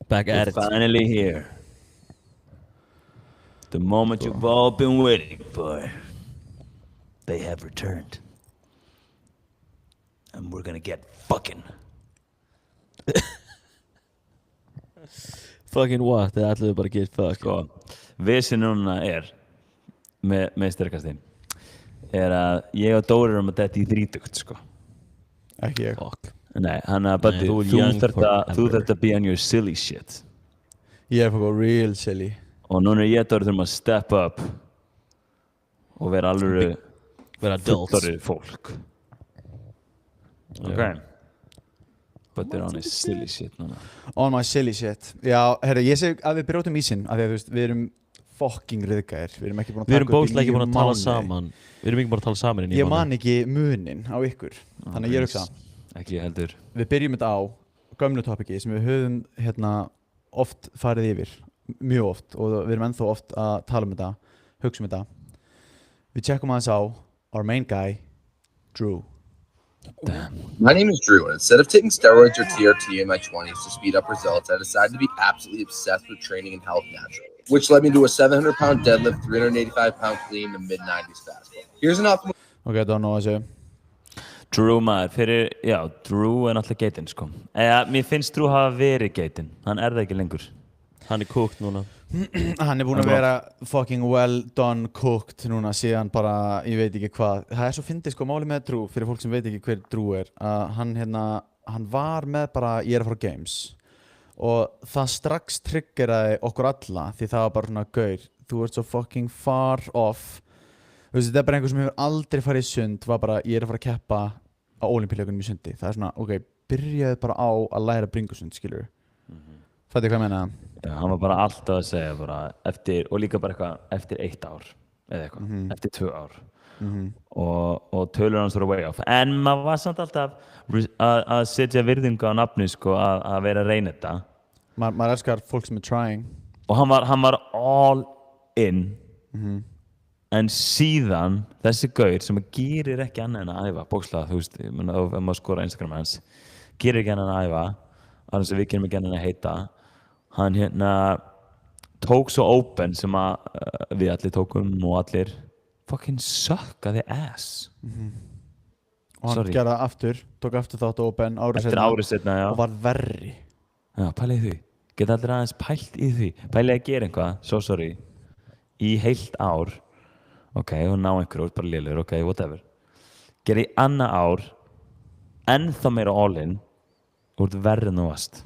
Back at it. Finally here. The moment you've all been waiting for. They have returned. And we're gonna get fucking. Fucking what? Það ætluðu bara að get fuck. Sko, vissi núna með styrkastinn að ég og Dóri erum að detta í 30, sko. Ekki ég. Fuck. Nei, hann að Buddy, þú þarft að be on your silly shit. Ég er fyrir real silly. Og núna ég Dóri þurfum að step up og vera alveg fullorðið fólk. Ok. Buddy er on his silly shit núna. On my silly shit. Já, herru, ég segi að við brjótum ísinn af því að þú veist, við erum fucking riðgæðir. Við erum ekki búin að taka upp í 9 mánuði. Við erum bóðslega ekki búin að tala saman. Við erum ekki búin að tala saman í 9 mánuði. Ég man ekki munin á ykkur. Þannig að ég hugsa. Ekki heldur. Við byrjum þetta á gömlu topiki sem við höfum oft farið yfir. Mjög oft. Og við erum ennþá oft að tala þetta, hugsa þetta. Við tjekkum aðeins á our main guy, Drew. Damn. My name is Drew, and instead of taking steroids or TRT in my 20s to speed up results, I decided to be absolutely obsessed with training and health naturally, which led me to a 700-pound deadlift, 385-pound clean, and mid-90s fastball. Here's an optimal... Ok, don't know þessu. Drew maður, Drew er náttúrulega geitin, sko. Mér finnst Drew hafa verið geitin. Hann það ekki lengur. Hann cooked núna. Hann búinn að vera fucking well done cooked núna síðan bara, ég veit ekki hvað. Það svo fyndið sko máli með Drew, fyrir fólk sem veit ekki hver Drew að hann var með bara ég að fara á games og það strax triggeraði okkur alla því það var bara svona gaur, þú ert svo fucking far off. Þú veist, þetta er bara einhver sem hefur aldrei farið í sund, var bara ég að fara að keppa á Ólympíuleikunum í sundi. Það svona, ok, byrjaði bara á að læra bringusund, skilur. Fattu hvað ég meina? Já, hann var bara alltaf að segja bara eftir, og líka bara eitthvað eftir 1 ár eða eitthvað, eftir 2 ár og tölur hans voru way off en maður var samt alltaf að setja virðingu á nafni sko, að vera að reyna þetta maður elskar fólk sem trying og hann var all in en síðan þessi gaur sem gerir ekki annað en að æfa bókstaflega, þú veist, ef maður skora Instagram hans gerir ekki annað en að æfa annars við gerum ekki annað en að heita hann tók svo open sem að við allir tókum og allir fucking suckaði ass og hann gerði það aftur, tók aftur þátt open árið seinna og var verri já, pælið því, geta allir aðeins pælt í því pælið að gera eitthvað, í heilt ár ok, og ná einhverjum, bara lélur, ok, whatever gera í annað ár ennþá meira all in og ert verri en þú varst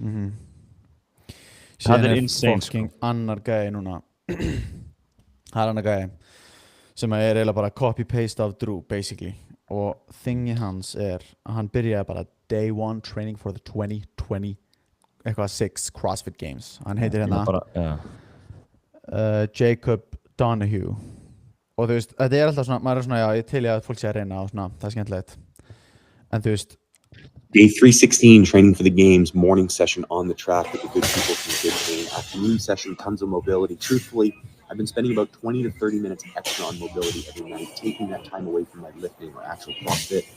það insane fucking annar gæi núna það annar gæi sem er eiginlega bara copy-paste af Drew basically og thingi hans að hann byrjaði bara day 1 training for the 2020 eitthvað 6 CrossFit Games hann heitir Jacob Donahue og þú veist, þetta alltaf svona maður svona, já, ég til ég að fólk sé að reyna og svona, það skemmtilegt en þú veist Day 316, training for the games, morning session on the track with the good people from Good Pain. Afternoon session, tons of mobility. Truthfully, I've been spending about 20 to 30 minutes extra on mobility every night, taking that time away from my lifting or actual CrossFit.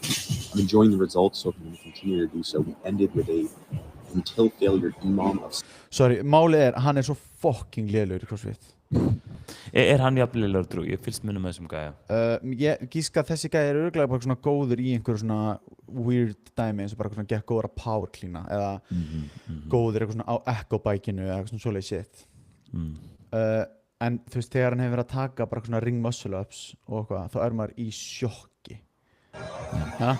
I'm enjoying the results, so I'm going to continue to do so. We ended with a until failure EMOM of... Sorry, málið hann svo fucking lélegur í CrossFit. Hann jafn lélegur Drew? Ég fylgst munum með þessum gæja. Ég gíska að þessi gæja örugglega bara svona góður í einhverju svona weird dæmi eins og bara svona gekk góður að power cleana eða góður eitthvað svona á echo-bækinu eða eitthvað svona svoleið shit. En þú veist, þegar hann hefur verið að taka bara svona ring muscle ups og eitthvað, þá maður í sjokki. Ja?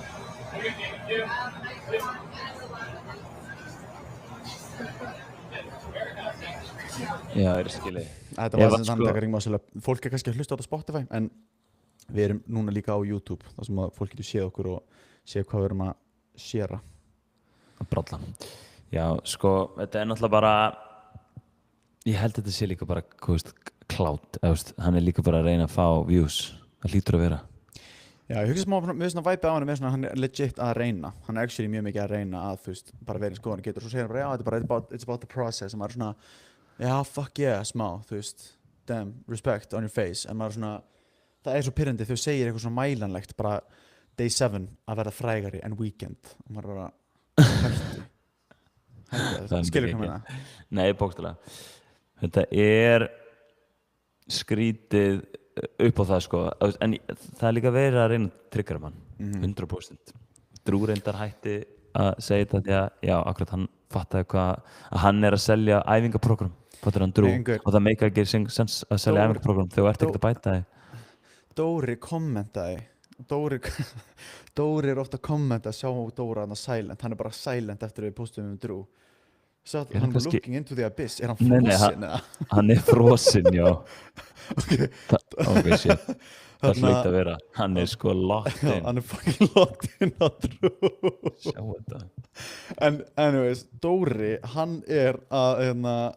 Já, skilið. Þetta var sem samt taka ring muscle up. Fólk kannski að hlusta á þetta á Spotify, en við erum núna líka á YouTube, þar sem að fólk getur séð okkur og séð hvað við erum að séra. Bralla. Já, sko, þetta náttúrulega bara, ég held að þetta sé líka bara, hvað veist, cloud, hann líka bara að reyna að fá views, það hlýtur að vera. Já, ég hugsa smá með svona væpið á hann með svona hann legit að reyna, hann actually mjög mikið að reyna að, þú veist, bara verið skoðan getur, svo segir hann bara, já, þetta er bara, it's about the process, og maður svona, já, fuck yeah, smá, þú veist, damn, respect on your face, en maður svona, það svo pirrandi þegar þú segir eitthvað svona mælanlegt, bara day 7 að verða frægari en weekend, og maður bara, hættu. Skilur hvað meina? Nei, bókstaflega. Þetta er skrítið upp á það sko, en það er líka verið að reyna að triggera mann 100%. Drew reyndar hætti að segja þetta því að já, akkurat hann fattaði hvað að hann er að selja æfingaprógram, fattar hann Drew, og það meikar ekki sens að selja æfingaprógram þegar þú ert ekkert að bæta þig. Dóri kommentaði Dóri er ofta að kommenta, sjá Dóra hann að silent, hann er bara silent eftir að við postum Drew. So, hann er looking into the abyss, er hann frosinn eða? Hann er frosinn, já. Ok, shit. Það hlýtt að vera, hann er sko locked in. Hann er fucking locked in að Drew. Sjá þetta. En anyways, Dóri, hann er að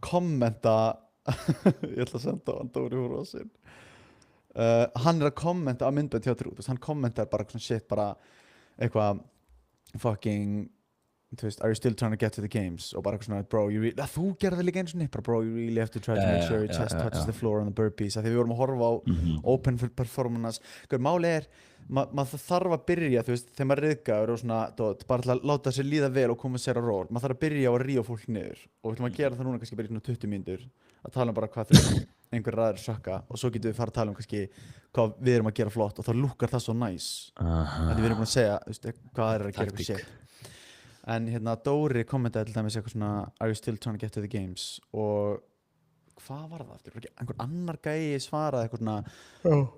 kommenta ég ætla að senda á hann Dóri frosinn. Hann er að kommenta á myndbönd hjá Drew, hann kommentar bara svona shit, bara eitthvað fucking, þú veist, are you still trying to get to the games, og bara eitthvað svona, bro, þú gerði það líka eins og nipp, bro, you really have to try to make sure your chest touches the floor on the burpees, þegar við vorum að horfa á open performance, máli er maður þarf að byrja, þú veist, þegar maður ryðgar og svona, bara til að láta sér líða vel og koma sér á ról, maður þarf að byrja á að ríða fólk niður, og við ætlum að gera það núna kannski bara í svona 20 mínútur, að tala um bara hvað þú einhver ræður sökka, og svo getum við fara að tala um kannski hvað við erum að gera flott, og þá lukkar það svo næs, að við erum búin að segja, þú veist, hvað er að gera eitthvað shit. En Dóri kommentaði til dæmis eitthvað svona, are you still trying to get to the games, og hvað var það aftur? Einhver annar gæi svaraði eitthvað svona,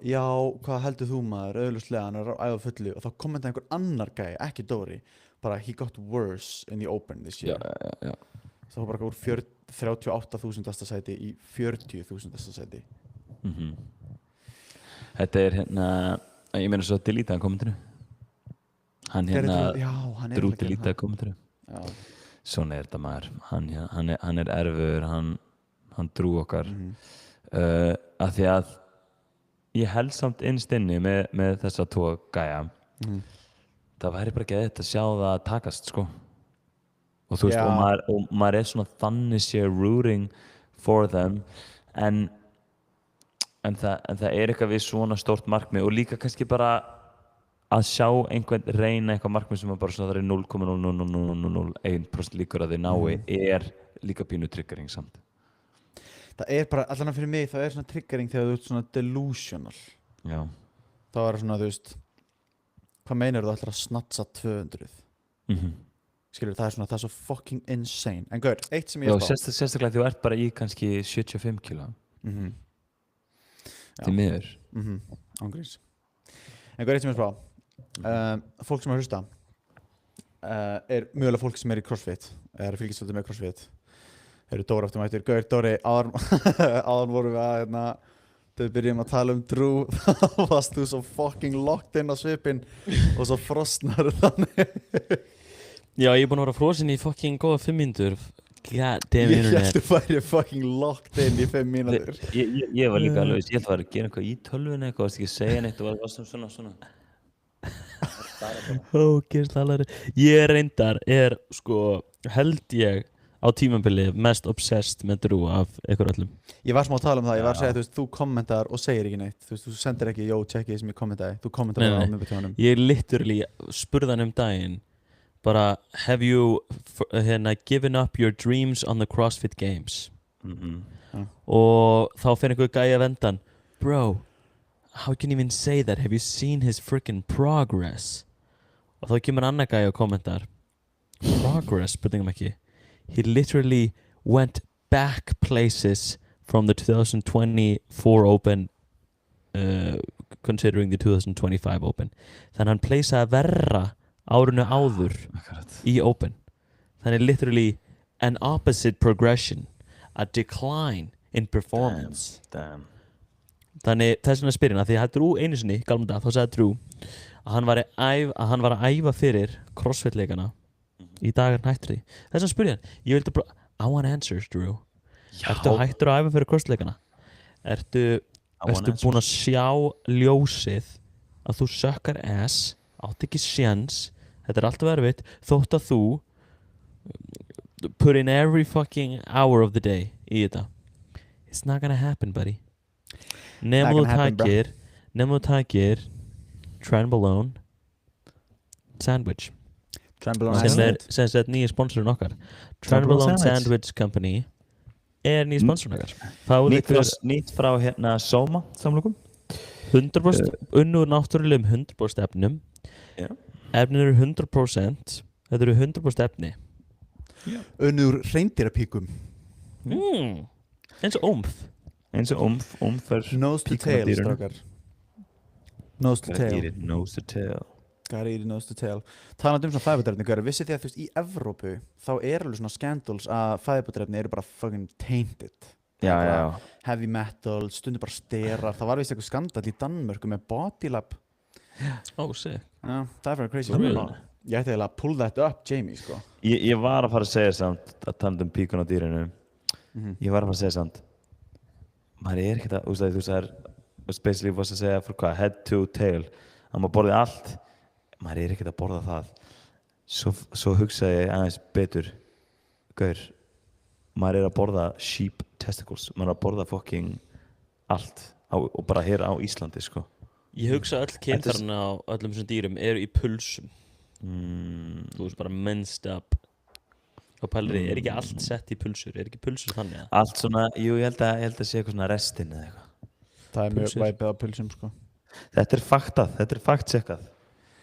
já, hvað heldur þú maður, auðvitað hann er að æfa fullu, og þá kommentaði einhver annar gæi, ekki Dóri, bara he got worse in the open this year. Já. Það var bara úr 38.000. sæti í 40.000. sæti. Þetta er ég meina svo að deletaði kommentinu. Hann Drew deletaði kommentinu. Svona er þetta maður. Hann er erfur, hann Drew okkar. Af því að ég held samt innst inni með þessa tvo gæja. Það væri bara ekki að sjá það takast, sko. Og þú veist, og maður er svona þannig sé rooting for them, en það er eitthvað við svona stórt markmið, og líka kannski bara að sjá einhvern reyna eitthvað markmið sem bara svona það er 0,00001% líkur að þið nái, er líka pínu triggering samt. Það er bara, allan fyrir mig, það er svona triggering þegar þú ert svona delusional. Já. Það er svona, þú veist, hvað meinar þú ætlar að snatsa 200? Skilur, það er svo fucking insane. En gaur, eitt sem ég spá. Já, sérstaklega þú ert bara í kannski 75 kíló. Til miður. Ángríns. En gaur, eitt sem ég spá. Fólk sem er að hlusta er mögulega fólk sem er í CrossFit, er fylgist svolítið með CrossFit. Eru Dóri aftur mættur. Gaur, Dóri, áðan vorum við að þegar við byrjum að tala um Drew, þá varst þú svo fucking locked in á svipinn og svo frosnar þannig. Já, ég er búinn að vera frosinn í fucking góða 5 mínútur. God damn internet. Ég held að væri fucking locked in í 5 mínútur. Ég var líka alveg, ég held að vera að gera eitthvað í tölvunni eitthvað, varst ekki að segja neitt og var svona. Ógeðslega. Ég reyndar sko, held ég á tímabili mest obsessed með Drew af ykkur öllum. Ég var smá að tala um það, ég var að segja, þú veist, þú kommentar og segir ekki neitt, þú veist, þú sendir ekki, checkið sem ég kommentaði, þú kommentar á myndböndunum. Ég literally spurði hann daginn, bara, have you given up your dreams on the CrossFit Games? Og þá fyrir einhver gæi að venda hann, bro, how can you even say that? Have you seen his freaking progress? Og þá kemur annar gæi og kommentar, progress, spurningum ekki. He literally went back places from the 2024 Open, considering the 2025 Open. Þannig hann pleysaði verra árinu áður í Open. Þannig literally an opposite progression, a decline in performance. Damn. Þannig þess vegna spyr hérna, því að Drew einu sinni, galum dag, þá sagði Drew að hann var að æfa fyrir CrossFit-leikana í dagar hættur því. Þess vegna spyr hann, ég vildi bara, I want answers, Drew. Ertu hættur að æfa fyrir CrossFit-leikana? Ertu búinn að sjá ljósið að þú sökkar ass, átt ekki séns, þetta er alltaf erfitt, þótt að þú put in every fucking hour of the day í þetta. It's not gonna happen, buddy. Nefnum þú takir trenbolone sandwich. Trenbolone sem er Iceland. sem sagt nýja sponsorinn okkar. Trenbolone Trenbolone Sandwich. Sandwich Company er nýja sponsorinn okkar. Fáðu ykkur Nýtt frá hérna Soma samlokum 100% unnur náttúrulegum 100% efnum. Já. Efnin eru 100%. Þetta eru 100% efni. Unnur hreindýrapíkum. Eins og ómf. eins og umfer Nose to Píkum af tail, dýrinu. strákar. Nose to tail. nose to tail Gotta eat it nose to tail. Talandi svona fæðubótarefni, Gauður, vissi því að þú veist, í Evrópu þá er alveg svona scandals að fæðubótarefni eru bara fucking tainted. já, Það er já, bara heavy metal, stundur bara sterar. Það var vist eitthvað skandal í Danmörku með Bodylab. Sick. Já, það er fyrir crazy. Really? Ég ætti eiginlega að pull that up, Jamie, sko. ég var að fara að segja samt að tala um píkun á dýrinu ég var að fara að segja samt maður er ekkert að, þú veist, það er basically fórst að segja frá hvað, head to tail að maður borði allt maður er ekkert að borða það svo hugsaði ég aðeins betur gaur, maður er að borða sheep testicles, maður er að borða fucking allt og bara hér á Íslandi, sko. Ég hugsa öll kynfærin á öllum þessum dýrum eru í pulsum. Þú veist bara minced up. Og pælir er ekki allt sett í pulsur? Er ekki pulsur þannig að? Allt svona, jú, ég held að sé eitthvað svona restin eða eitthvað. Það er mjög Pulsur. væpið á pulsum, sko. Þetta er faktað, þetta er faktcheckað.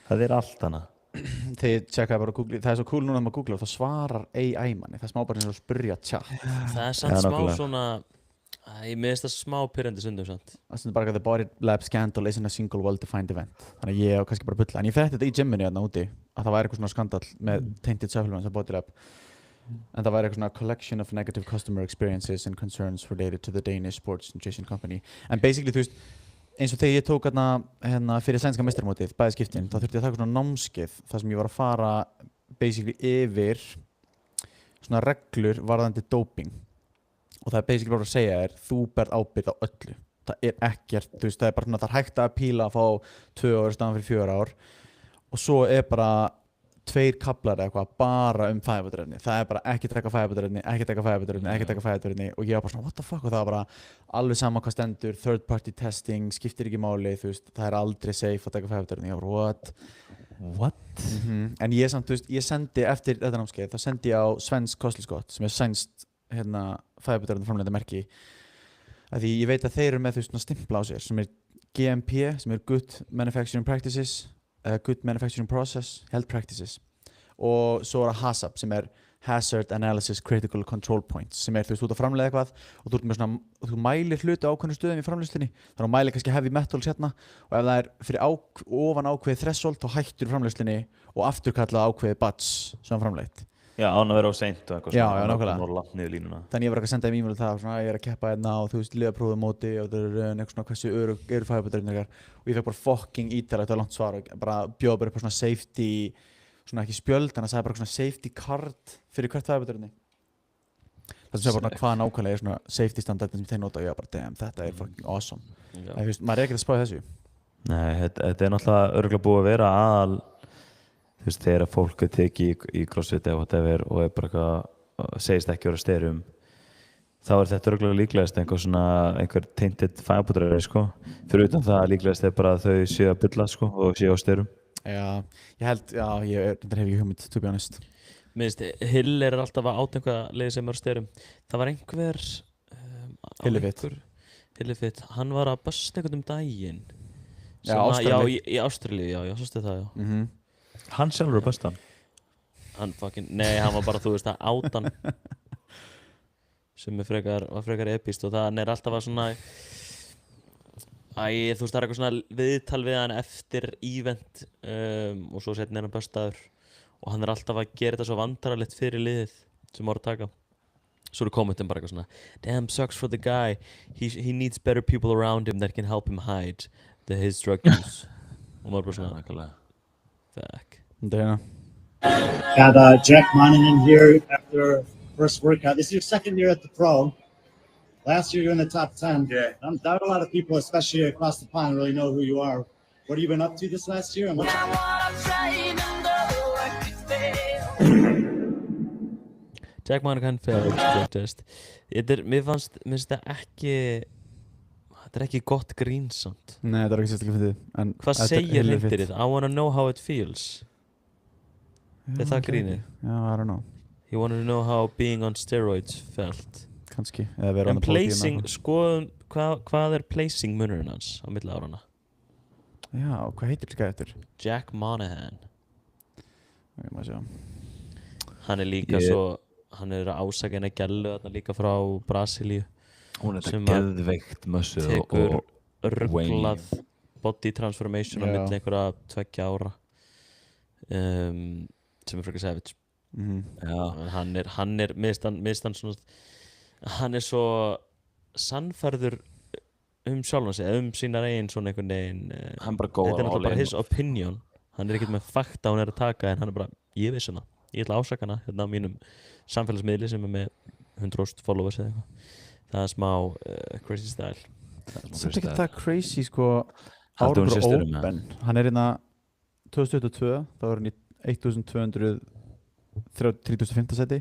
Það er allt hana. Þegar ég tjekkaði bara að googla, það er svo cool núna að maður googla og það svarar AI manni. Það er smá bara eins og að spyrja chat. Það er samt Já, smá nákvæmlega. svona... Ég minnst það smá pyrrandi stundum samt. Það stendur bara að the body lab scandal isn't a single well-defined event. Þannig að ég á kannski bara að bulla. En ég frétti þetta í gymminu hérna úti að það væri eitthvað svona skandal með tainted supplements á body lab. En það væri eitthvað svona collection of negative customer experiences and concerns related to the Danish Sports Nutrition Company. En basically, þú veist, eins og þegar ég tók hérna fyrir sænska meistarmótið, bæði skiptin, þá þurfti ég að taka svona námskeið þar sem ég var að fara basically yfir svona reglur varðandi doping. Og það er basically bara að segja er, þú berð ábyrgð á öllu. Það er ekkert, þú veist, það er bara svona, það er hægt að píla að fá 2 ár staðan fyrir 4 ár. Og svo er bara 2 kaflar eða eitthvað bara fæðubótarefni. Það er bara ekki drekka fæðubótarefni, ekki drekka fæðubótarefni, ekki drekka fæðubótarefni. Og ég var bara svona, what the fuck? Og það var bara alveg sama hvað stendur, third party testing, skiptir ekki máli, þú veist, það er aldrei safe að drekka fæðubótarefni. Ég var bara, what? En ég samt, þú veist, ég sendi eftir þetta námskeið, þá sendi ég á Svensk Kostilskott, sem er sænskt fæðubótarefni framleiðandi merki. Af því ég veit að þeir eru með þú veist svona stimpla á sér, sem er GMP, sem er Good Manufacturing Practices, Good Manufacturing Process, Health Practices. Og svo er HACCP, sem er Hazard Analysis Critical Control Points, sem er þú veist út að framleiða eitthvað og þú ert með svona, þú mælir hluti á ákveðnum stöðum í framleiðslunni, þannig að þú mælir kannski heavy metals hérna og ef það er fyrir ofan ákveðið threshold þá hættur framleiðslunni og afturkallað ákveðið batch sem framleitt. Já, án að vera á seint og eitthvað Já, já, nákvæmlega. og langt niður línuna. Þannig ég var ekki að senda þeim e-mail það svona, ég er að keppa hérna og þú veist liðaprófið móti og það eru eitthvað svona hversu eru fæðubótarefni og ég fekk bara fucking ítalegt og langt svar og bara bjóða bara upp á svona safety, svona ekki spjöld en það sagði bara svona safety card fyrir hvert fæðubótarefni. Það sem segja bara hvað nákvæmlega er svona safety standardin sem þeir nota og ég var bara damn, þetta er fucking awesome. Já. Þú veist, maður er ekkert að spáði þessu. Nei, þetta er náttúrulega örugglega búið að vera aðal þú veist, þegar fólk er tekið í crossfit eða whatever og er bara eitthvað segist ekki vera styrum þá er þetta örugglega líklegast einhver tainted fæðubótarefni, sko. Fyrir utan það líklegast er bara að þau séu að bulla, sko, og séu á styrum. Já, ég held, já, ég hef ekki hugmynd, to be honest. Minnst, Hill er alltaf að át einhvað leið sem er á styrum. Það var einhver... Hillifit, hann var að busta einhvern daginn. Já, Ástralíu. Í Ástralíu, já, svo stuð það, já. Hann sjálfur er bustan. Hann fucking, nei, hann var bara, þú veist, að átan sem var frekar epíst og það er alltaf að svona þú veist, það er eitthvað svona viðtal við hann eftir event og svo setna er hann bustaður og hann er alltaf að gera þetta svo vandrarlegt fyrir liðið sem voru að taka. Svo eru kommentin bara eitthvað svona damn, sucks for the guy, he needs better people around him that can help him hide his drug use og maður bara svona fuck. Þetta er hérna. Got Jack Monahan here after first workout. This is your second year at the pro. Last year you were in the top 10. Yeah. I doubt a lot of people, especially across the pond, really know who you are. What have you been up to this last year? And what Jack Monahan failed drug test. Mér finnst þetta ekki gott grín samt. Nei, þetta er ekki sérstaklega fyndið. Hvað segir reyndirinn? I wanna know how it feels. Er það grínið? Já, I don't know. He wanted to know how being on steroids felt. Kannski. Eða vera En on the podium placing, eða skoðum, hvað er placing munurinn hans á milli árana? eitthvað. Já, hvað heitir þetta eftir? Jack Monahan. Ég maður sjá. Hann er líka svo, hann er ásaka henni gælu þarna líka frá Brasilíu. Hún er Sem þetta að geðveikt mössu Tekur og rugglað body transformation á Já. milli einhverja 2 ára. Sem er frekar savage. já, En hann er minnst hann svona, hann er svo sannfærður sjálfan sig, sínar eigin svona einhvern veginn. hann bara Þetta góðar er náttúrulega bara his opinion. Hann er ekkert með fakta hún er að taka, en hann er bara, ég viss hana, ég ætla að ásaka hana hérna á mínum samfélagsmiðli sem er með 100.000 followers eða eitthvað. Það er smá crazy style. Þetta er ekki það crazy sko. Haldur hún sé Árborg styrrum með Open. Hann er hérna 2022, þá er hann í 1235. seti.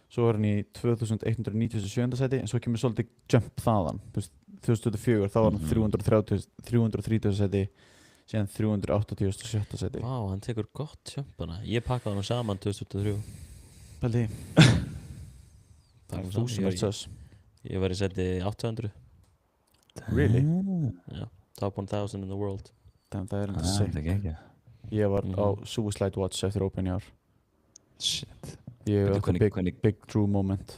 Svo er hann í 2197. seti, en svo kemur svolítið jump þaðan. Þú veist, 2024, þá var hann 330 seti, síðan 387. seti. Vá, hann tekur gott sjömpana. Ég pakkaði hann saman 2023. Pældi, Það er þú sem ert sös. Ég var í seti 800. Really? Já, top 1000 in the world. Það er enda Það sick. er ekki. Ég var á Suicide Watch eftir Open í ár. Shit. Ég Veitu var hvernig- big true moment.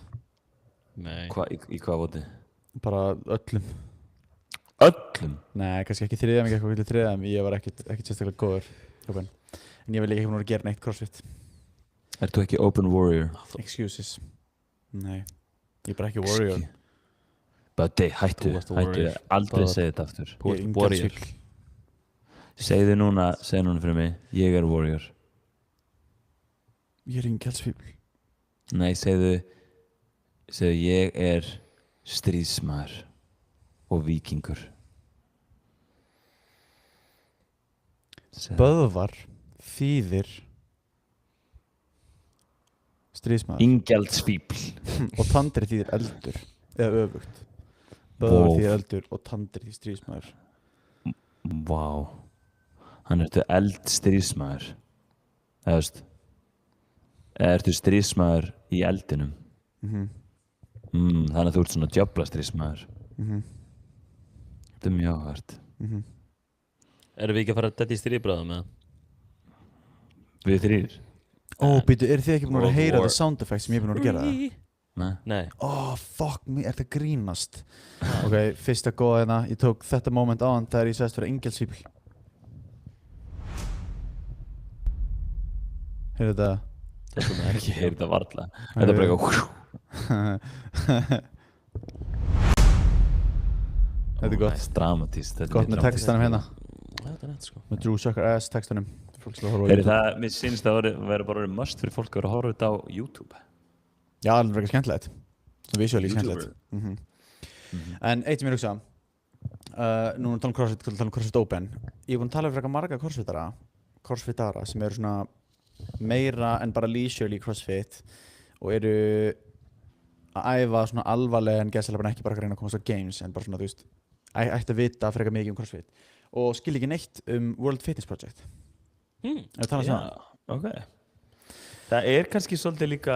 Nei. Í hvað voti? Bara öllum. Öllum? Nei, kannski ekki þriðja mig, eitthvað vilja þriðja mig. Ég var ekkert sérstaklega góður. Open. En ég vil ekki að gera neitt crossfit. Ert þú ekki open warrior? Excuses. Nei. Ég er bara ekki warrior. Böddi, hættu, Þú ert hættu. warrior. Aldrei Bara- segja þetta aftur. Þú Ég er ert Inga warrior. Svík. Segðu núna fyrir mig, ég er warrior. Ég er Ingjaldsfíbl. Nei, segðu ég er stríðsmaður og víkingur. Segðu. Böðvar þýðir stríðsmaður. Ingjaldsfíbl. Og tandri þýðir eldur. Eða öfugt. Böðvar Wow. þýðir eldur og tandri þýðir stríðsmaður. Vá. Hann ertu eldstríðsmaður. Eða veist. Eða ertu stríðsmaður í eldinum. Þannig að þú ert svona djöfla stríðsmaður. Þetta er mjög áhvert. Erum við ekki að fara að þetta í stríðbræða með? Við þrýr? Ó, býtu, eru þið ekki búin að World heyra War. það sound effects sem ég er búin að gera það? Nei. Nei. Ó, fuck me, er það grínast? Ok, fyrsta góða hérna, ég tók þetta moment á hann þegar ég sagðist vera Ingjaldsfíbl. Heyrðu þetta? Þetta er Ekki heyrði þetta varla. Þetta er bara eitthvað. Þetta er gott. Dramatíst. Gott með textanum hérna. Þetta er nett sko. Með Drew Sucker Ass textanum. Fólk sem horfa á Heyri YouTube. það, mér finnst það að vera bara must fyrir fólk að vera að horfa þetta á YouTube. Já, alveg frekar skemmtilegt. Svona visually skemmtilegt. En eitt sem ég hugsa, nú erum við að tala um CrossFit Open. Ég er búinn að tala um frekar marga crossfitara sem eru svona meira en bara leisurely CrossFit og eru að æfa svona alvarlega en gæslega bara ekki bara að reyna að komast á games en bara svona, þú veist, ætti að vita frekar mikið um CrossFit og skil ekki neitt um World Fitness Project. Ef við tala um það? Ok. Það er kannski svolítið líka,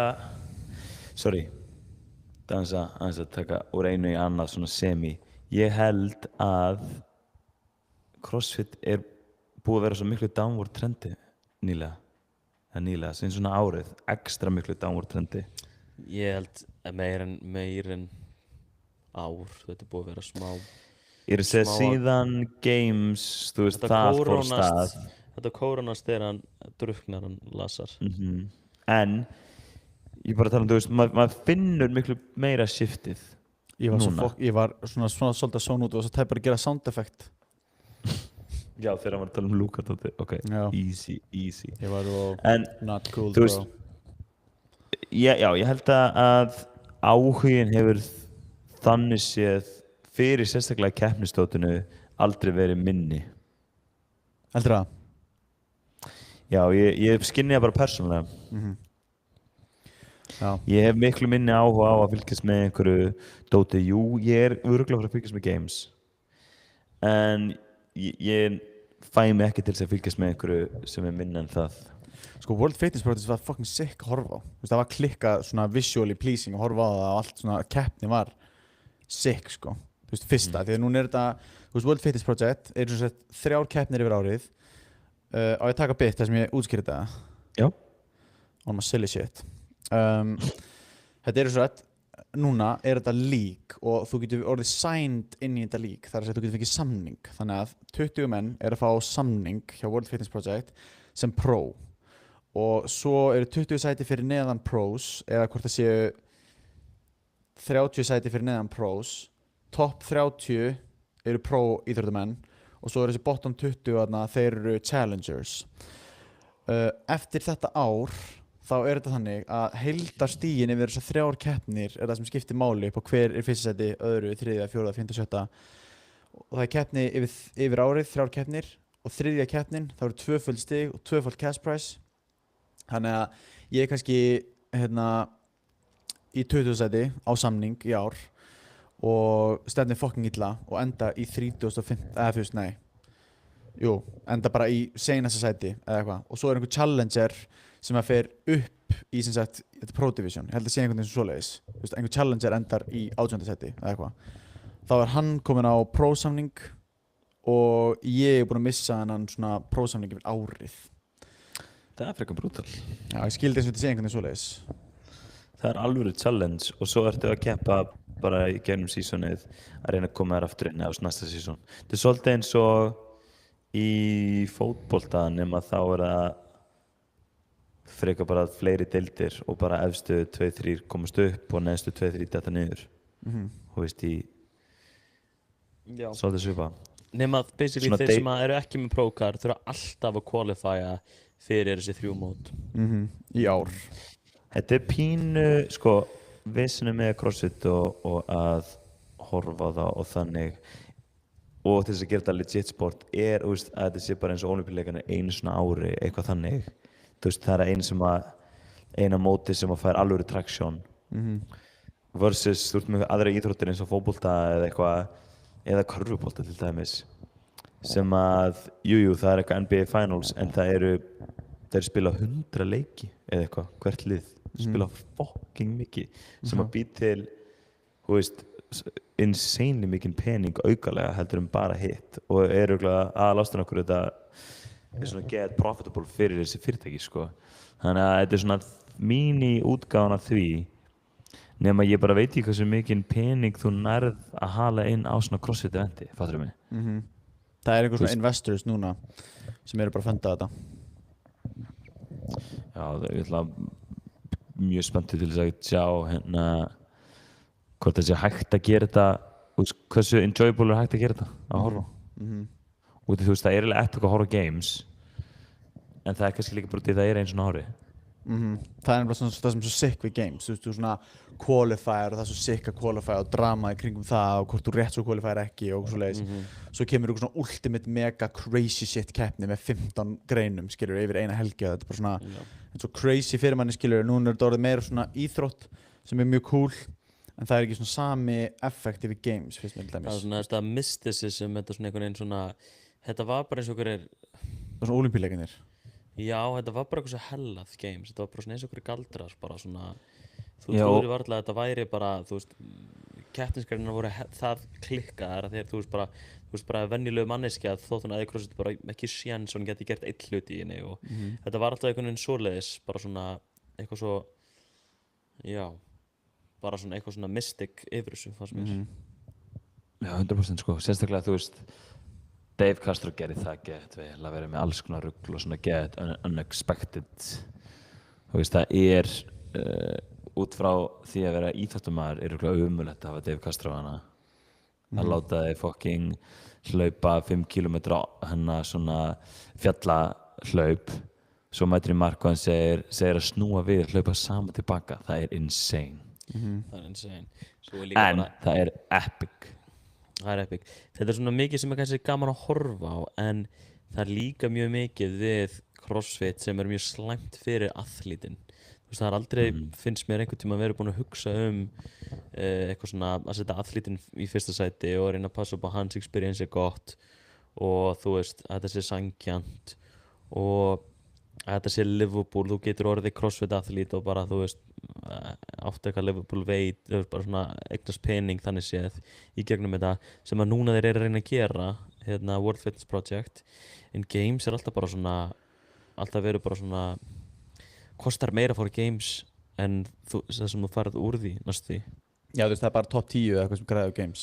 sorry, aðeins að taka úr einu í annað svona semi. Ég held að CrossFit er búið að vera svo miklu downward trendi nýlega, sem svona árið, ekstra miklu downward trendi. Ég held að meir en ár. Þetta er búið að vera smá. Ég er að segja Smá- síðan games, þú veist, það fór af stað. Þetta kóronast þegar hann druknar hann lasar. En ég bara tala um, þú veist, maður finnur miklu meira shiftið. Ég var, Núna. ég var svona svolítið að sóna út og svo tæpar að gera sound effect. Já, þegar hann var að tala um Luka Dóttir. Ok, Já. easy. Ég var En not cool, þú veist, já, ég held að áhugin hefur þannig séð fyrir sérstaklega keppnistótinu aldrei verið minni. Heldur það? Já, ég skynja bara persónulega. Já. Ég hef miklu minni áhuga á að fylgjast með einhverju dóti. Jú, ég er örugglega að fara að fylgjast með games. En ég fæ mig ekki til þess að fylgjast með einhverju sem er minna en það. sko World Fitness Project var fucking sick að horfa á. Þú veist, það var klikkað svona visually pleasing að horfa á það og allt svona keppni var sick sko. Þú veist, fyrsta, því að núna er þetta, þú veist, World Fitness Project er svona sett 3 keppnir yfir árið. Á ég að taka bit þar sem ég útskýri þetta? Já. On my silly shit. Þetta er svona sett, núna er þetta league og þú getur orðið signed inn í þetta league, þar að segja þú getur fengið samning. Þannig að 20 menn er að fá samning hjá World Fitness Project sem pro. Og svo eru 20 sæti fyrir neðan pros, eða hvort það séu 30 sæti fyrir neðan pros. Top 30 eru pro íþróttamenn og svo eru þessi bottom 20 þarna, þeir eru challengers. Eftir þetta ár þá er þetta þannig að heildarstigin yfir þessar 3 keppnir er það sem skiptir máli upp á hver er fyrsta sæti, öðru, þriðja, fjórða, fimmta, sjötta. Og það er keppni yfir árið, 3 keppnir og þriðja keppnin, það eru 2 stig og 2 cash prize. Þannig að ég er kannski í 20 sæti á samning í ár og stefnir fucking illa og enda í 35, eða fyrst, nei. Jú, enda bara í seinasta sæti eða eitthvað. Og svo er einhver challenger sem að fer upp í sem sagt, þetta Pro Division. Ég held að sé einhvern veginn svo svoleiðis. Þú veist, einhver challenger endar í 18. sæti eða eitthvað. Þá er hann komin á pro-samning og ég er búinn að missa hennan svona pro-samning yfir árið. Það er frekar brútal. Já, ég skildi eins og þetta sé einhvern veginn svoleiðis. Það er alvöru challenge og svo ertu að keppa bara í gegnum sísonið að reyna að koma þér aftur inn á næsta síson. Þetta er svolítið eins og í fótbolta nema þá er það frekar bara fleiri deildir og bara efstu 2-3 komast upp og neðstu 2-3 detta niður. Þú veist í svolítið svipa. Nema að basically Svona þeir sem eru ekki með pro-card þurfa alltaf að qualifya fyrir þessi 3 mót. Í ár. Þetta er pínu, sko, vissinni með CrossFit og að horfa á það og þannig og til þess að gera þetta legit sport er, þú veist, að þetta sé bara eins og ólympíuleikarnir einu svona ári, eitthvað þannig. Þú veist, það er eina móti sem að fær alvöru traksjón versus, þú veist, með aðra íþróttir eins og fótbolta eða eitthvað, eða körfubolta til dæmis sem að, jú, það er eitthvað NBA Finals en þeir spila 100 leiki eða eitthvað, hvert lið spila fucking mikið sem að býr til, þú veist, insanely mikinn pening aukalega heldur bara hitt og aðalástan okkur þetta er svona get profitable fyrir þessi fyrirtæki sko. Þannig að þetta er svona mini útgáfan af því nema ég bara veit ekki hversu mikinn pening þú nærð að hala inn á svona CrossFit eventi, fattur mig? Það er einhver svona investors núna sem eru bara að funda þetta. Já, ég ætla mjög spenntur til þess að sjá hvort það sé hægt að gera þetta, hversu enjoyable er hægt að gera þetta að horfa. Og þú veist, það er eiginlega eftir að horfa games en það er kannski líka bara því það er einu svona ári. Það er nefnilega það sem er svo sick við games. Þú veist, þú svona qualifier og það er svo sick að qualifier og drama í kringum það og hvort þú rétt svo qualifier ekki og svoleiðis. Svo kemur eitthvað svona ultimate mega crazy shit keppni með 15 greinum, skilur, yfir eina helgi. Þetta er bara svona eins og crazy fyrir manni, skilur. Núna er þetta orðið meira svona íþrótt sem er mjög cool. En það er ekki svona sami effektiv í games, finnst mér til dæmis. Það er svona þetta mysticism, þetta svona einhvern veginn svona, þetta var bara eins og einhverjir... Það var svona ólympíuleikarnir. Já, þetta var bara eitthvað svo hellað games, þetta var bara svona eins og einhverjir galdrar, bara svona, þú trúir varla að þetta væri bara, þú veist, keppnisgreinar voru það klikkaðar að þegar þú veist bara venjulegu manneskja þótt hún aðeins CrossFit bara ekki séns og hún geti gert eitt hluti í henni og þetta var alltaf einhvern veginn svoleiðis, bara svona eitthvað svo, já. Bara svona eitthvað svona mystic yfir þessu fannst mér. Já, 100% sko, sérstaklega þú veist Dave Castro gerði það get vel að vera með alls konar rugl og svona get unexpected. Þú veist, það er út frá því að vera íþróttamaður er rúglega umulett að hafa Dave Castro hana að láta þig fucking hlaupa 5 kilometra hennar svona fjallahlaup svo mætir í mark og hann segir að snúa við hlaupa saman tilbaka, það er insane. Það er insane. En það er epic. Það er epic. Þetta er svona mikið sem er kannski gaman að horfa á en það er líka mjög mikið við CrossFit sem er mjög slæmt fyrir athlítinn. Þú veist, það er aldrei, finnst mér einhvern tíma að vera búin að hugsa eitthvað svona að setja athlítinn í fyrsta sæti og reyna að passa upp á hans experience er gott og þú veist, að þetta sé sanngjarnt og að þetta sé Liverpool, þú getur orðið crossfit athlete og bara, þú veist, átt eitthvað Liverpool veit, þú veist, bara svona eignast pening þannig séð í gegnum þetta sem að núna þeir eru að reyna að gera hérna World Fitness Project en games er alltaf bara svona alltaf verið bara svona kostar meira að fara í games en það sem þú farið úr því næstu því Já, þú veist, það er bara top 10 eða eitthvað sem græði á games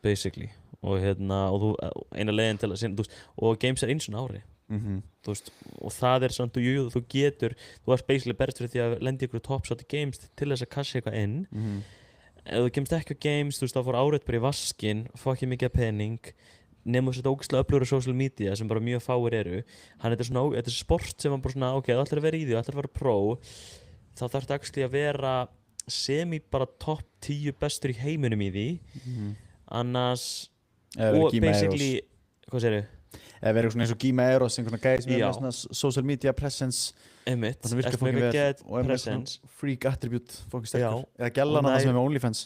basically og hérna, og þú, eina leiðin til að sinna, þú veist, og games er eins og ári þú veist, og það er samt þú getur, þú varst basically berst fyrir því að lendi ykkur topshot í games til þess að kassa eitthvað inn ef þú kemst ekki á games, þú veist, þá fór árið bara í vaskin, fá ekki mikið pening nema þetta ógeðslega öflugur á social media sem bara mjög fáir eru þetta er sport sem var bara svona, ok, þú ætlar að vera í því, þú ætlar að vera pro þá þarf þetta actually að vera semi bara top 10 bestur í heiminum í því annars og basically, hvað segirðu? Eða verið svona eins og Gíma Eros, einhverna gæði sem er með svona social media presence einmitt, það sem virkar fokkin vel og er með svona freak attribute fokkin sterkur eða gellana það sem er með OnlyFans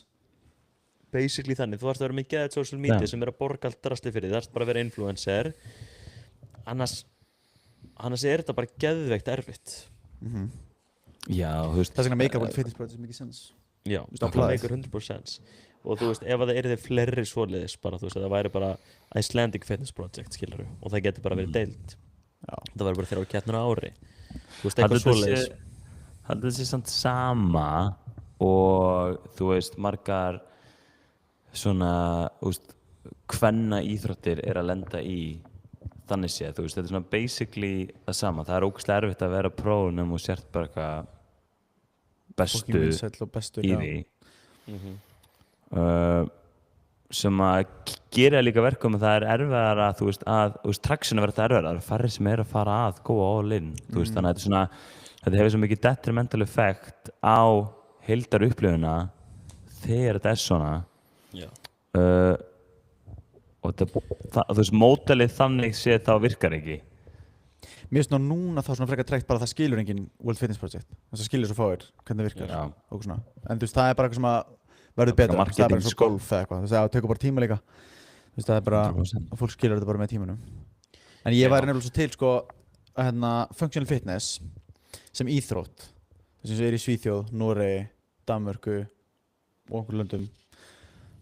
basically þannig, þú þarfst að vera með geðið social media sem er að borga allt drastli fyrir, þú þarfst bara að vera influencer annars er þetta bara geðveikt erfitt Já, þú veist Það er svona make-up World Fitness Project mikið sens Já, það meikar 100% og þú veist, ef það eru þið fleiri svoleiðis bara, þú veist, það væri bara Icelandic Fitness Project, skilur og það getur bara verið deild það væri bara þeirra á keppnina ári þú veist, eitthvað svoleiðis Það sé samt sama og þú veist, margar svona, þú veist kvenna íþróttir er að lenda í þannig séð, þú veist, þetta er svona basically það sama, það er ógeðslega erfitt að vera pro nema og sért bara eitthvað bestu í því sem að gera líka verkum og það er erfiðar að, þú veist, traction verður erfiðar, það eru færri sem er að fara að góða all in, þú veist, þannig að þetta er svona þetta hefur svo mikið detrimental effect á heildar upplifuna þegar þetta er svona og þetta, þú veist, módelið þannig séð þá virkar ekki Mér finnst núna þá svona frekar trekt bara að það skilur engin World Fitness Project þess að skilur svo fáir hvernig það virkar og svona. En þú veist, það er bara eitthvað sem að verður betra, það er bara eins og golf eða eitthvað, þú veist, það tekur bara tíma líka þú veist, það er bara, fólk skilur þetta bara með tímanum en ég væri nefnilega svo til, sko hérna, functional fitness sem íþrótt þess að er í Svíþjóð, Noregi, Danmörku og okkur löndum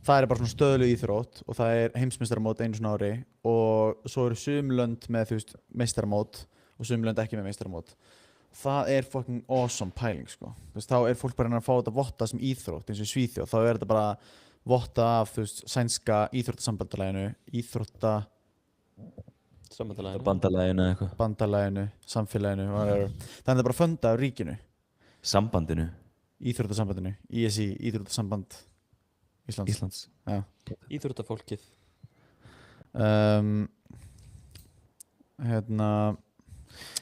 það er bara svona stöðuleg íþrótt og það er heimsmeistaramót einu svona ári og svo eru sum lönd með, þú veist, meistaramót og sum lönd ekki með meistaramót það er fucking awesome pæling, sko þú veist, þá er fólk bara að fá þetta votta sem íþrótt eins og í Svíþjóð, þá er þetta bara votta af, þú veist, sænska íþróttasambandalaginu bandalaginu, samfélaginu þannig að það er bara funda af ríkinu íþróttasambandinu, ISI, Íþróttasamband Íslands. Já. Íþróttafólkið hérna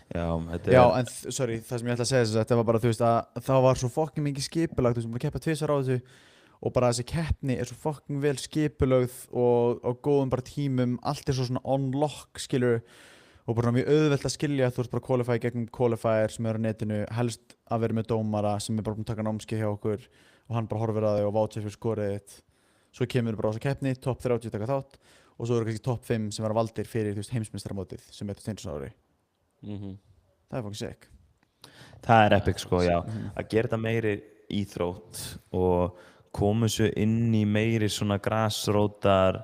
Já, en sorry, það sem ég ætla að segja þess að þetta var bara, þú veist, að það var svo fucking mikið skipulagt, þú veist, maður keppa 2 á þessu og bara þessi keppni er svo fucking vel skipulögð og á góðum bara tímum, allt er svo svona on lock, skilur og bara mjög auðvelt að skilja, þú veist, bara qualify gegnum qualifier sem er á netinu, helst að vera með dómara sem er bara búin að taka námskeið hjá okkur og hann bara horfir að þig og vátsir fyrir skorið þitt svo kemur bara á þessu keppni, top 30 taka þátt og svo eru kannski top 5 sem vera valdir fyrir, þú veist, heimsmeistaramótið sem er þetta ári það er fucking sick það er epic, sko, já að gera þetta meiri íþrótt og koma svo inn í meiri svona grassrótar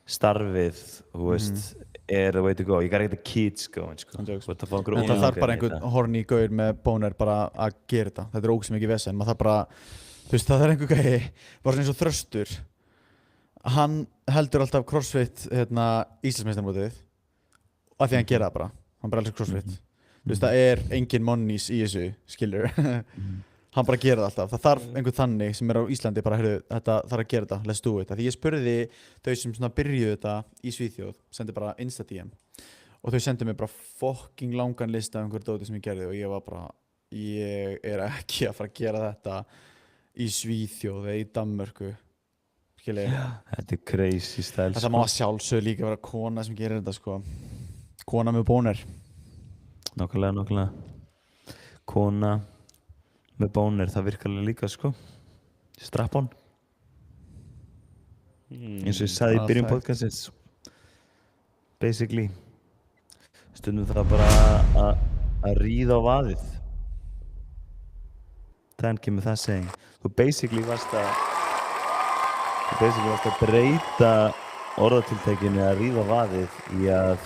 starfið, þú veist er the way to go, you gotta get the kids going, sko það þarf bara einhvern horny gaur með bónir bara að gera þetta er ógeðslega mikið vesen, maður þarf bara þú veist, það er einhver gæi, bara eins og Þröstur hann heldur alltaf crossfit Íslandsmeistaramótið af því að hann gera það bara hann bara elskar crossfit þú veist, það er engin monnís í þessu, skilur hann bara gera það alltaf, það þarf einhvern þannig sem er á Íslandi bara, heyrðu, þetta þarf að gera þetta, let's do it því ég spurði þau sem svona byrjuðu þetta í Svíþjóð, sendi bara Insta-DM og þau sendu mér bara fucking langan lista af einhverju dóti sem ég gerði og ég var bara, ég er ekki að fara að gera þetta í Svíþjóð eða í Danmörku þetta er crazy style, þetta má sjálfsög líka vera kona sem gerir þetta, sko kona með bónir nákvæmlega kona með bónir, það virkar líka, sko strap-on eins og ég sagði í byrjun podcastins basically stundum það bara að Að ríða á vaðið. Þann kemur það seging. Þú basically varst að breyta orðatiltækinu að ríða á vaðið í að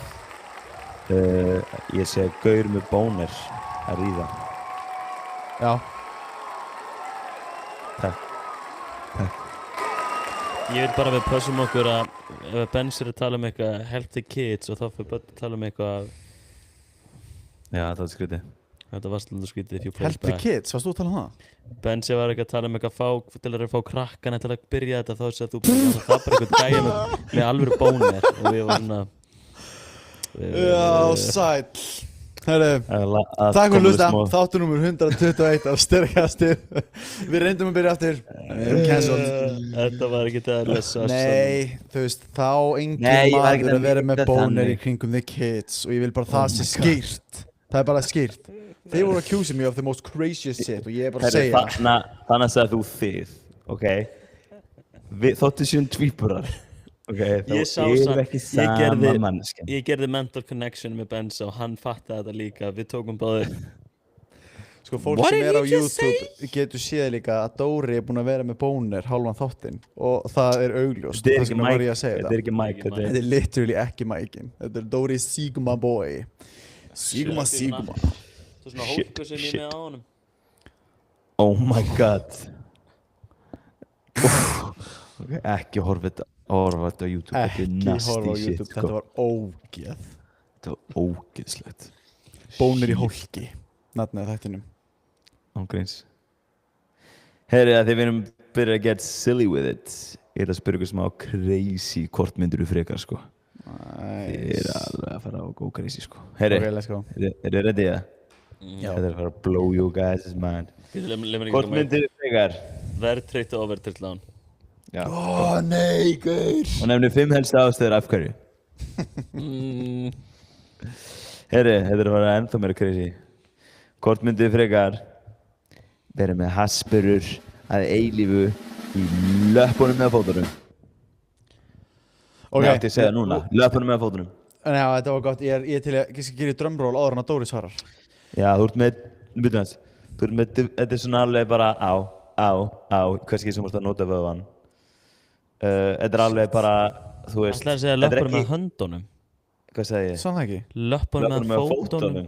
ég segi gaur með bónir að ríða. Já. Takk. Ég vil bara við pössum okkur að ef Benz er að tala um eitthvað healthy kids og þá fyrir börn að tala um eitthvað Já, það var skrítið. Þetta var svolítið skrítið if you play Healthy kids, varst þú að tala um það? Benzi var ekki að tala um eitthvað til að fá krakkana til að byrja þetta þá að þú það bara eitthvað gæja með alvöru bónir og við varum að Já, sæll. Herru, takk fyrir að hlusta. Þáttur númer 121 af Styrkasti. Við reyndum að byrja aftur. Við erum cancelled. Þetta var ekki það að lesa. Nei, þú veist, þá engin maður að vera með bónir í kringum the kids og ég vil bara það sé skýrt. Það er bara skýrt. Þeir voru accusing me of the most craziest shit og ég er bara að segja Þannig að segja þú þið, ok? Þóttu séum tvíburar, ok? Ég sá ekki sama manneskjan. Ég gerði mental connection með Benza og hann fattaði þetta líka. Við tókum báðir. Sko, fólk sem er á YouTube getur séð líka að Dóri er búinn að vera með bónir hálfan þáttinn og það er augljóst. Þetta er ekki Mike. Þetta er literally ekki Mike'in. Þetta er Dóri Sigma boy. Sigma. Þú svona hólku sem ég með á honum. Oh my god. Okay, ekki horfa þetta á YouTube. Ekki horfa á YouTube, þetta var ógeð. Þetta var ógeðslegt. Bónir í hólki. Nafnið þættinum. Ángríns. Herri, að þið erum byrjað að get silly with it. Ég er að spyrja ykkur smá crazy hvort myndir þú frekar, sko. Þið er alveg að fara á go crazy, sko. Herri, okay, let's go. Er þið ready, eða? Já. Þetta er að fara að blow you guys' mind. Hvort myndir þú frekar? Verðtryggt og overtryggt lán. Já. Ó, nei, gaur. Og nefnir 5 helstu ástæður af hverju. Herri, þetta er að fara ennþá meira crazy. Hvort myndið frekar vera með haspurur að eilífu í löppunum eða fótunum? Ok. Nei, ætti að segja núna. Löppunum eða fótunum. Já, þetta var gott. Ég er til að gera drumroll áður en að Dóri svarar. Já, þú ert með, byrjum þess. Þú ert með, þetta er svona alveg bara á, hverski sem vorst að nota vöðvan. Þetta er alveg bara, þú veist. Það er að segja löppunum með höndunum. Hvað sagði ég? Svona ekki? Löppunum með fótunum.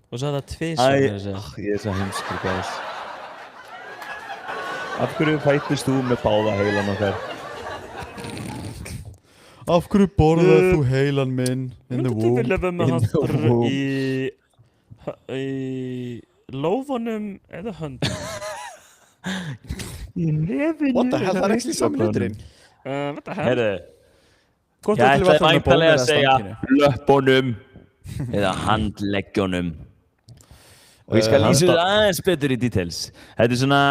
Og svo það tvisvar með þessi. Ég er svo heimskur, guys. Af hverju fættist þú með báða heilan okkar? Af hverju borðar þú heilan minn in the womb? Þú vilja með hastur í lófunum eða höndunum? Í nefinu. What the hell, það er ekki saman hluturinn. What the hell? Herru, Hvort ég þú til ætlaði að væntanlega að segja löppunum eða handleggjunum. Og ég skal lýsa þetta aðeins betur í details. Þetta er svona,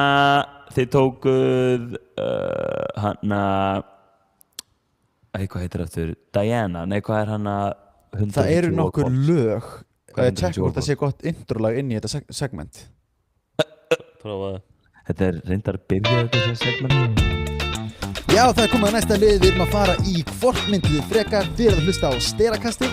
þið tókuð hvað heitir aftur? Diana, nei hvað er hana? Það eru nokkur lög. Tjekk hvort það sé gott introlag inn í þetta segment. Prófaðu. Þetta er reyndar að byrja þetta segment. Já, það er komið að næsta lið. Við erum að fara í hvort myndið þið frekar. Þið erum að hlusta á Sterakastið.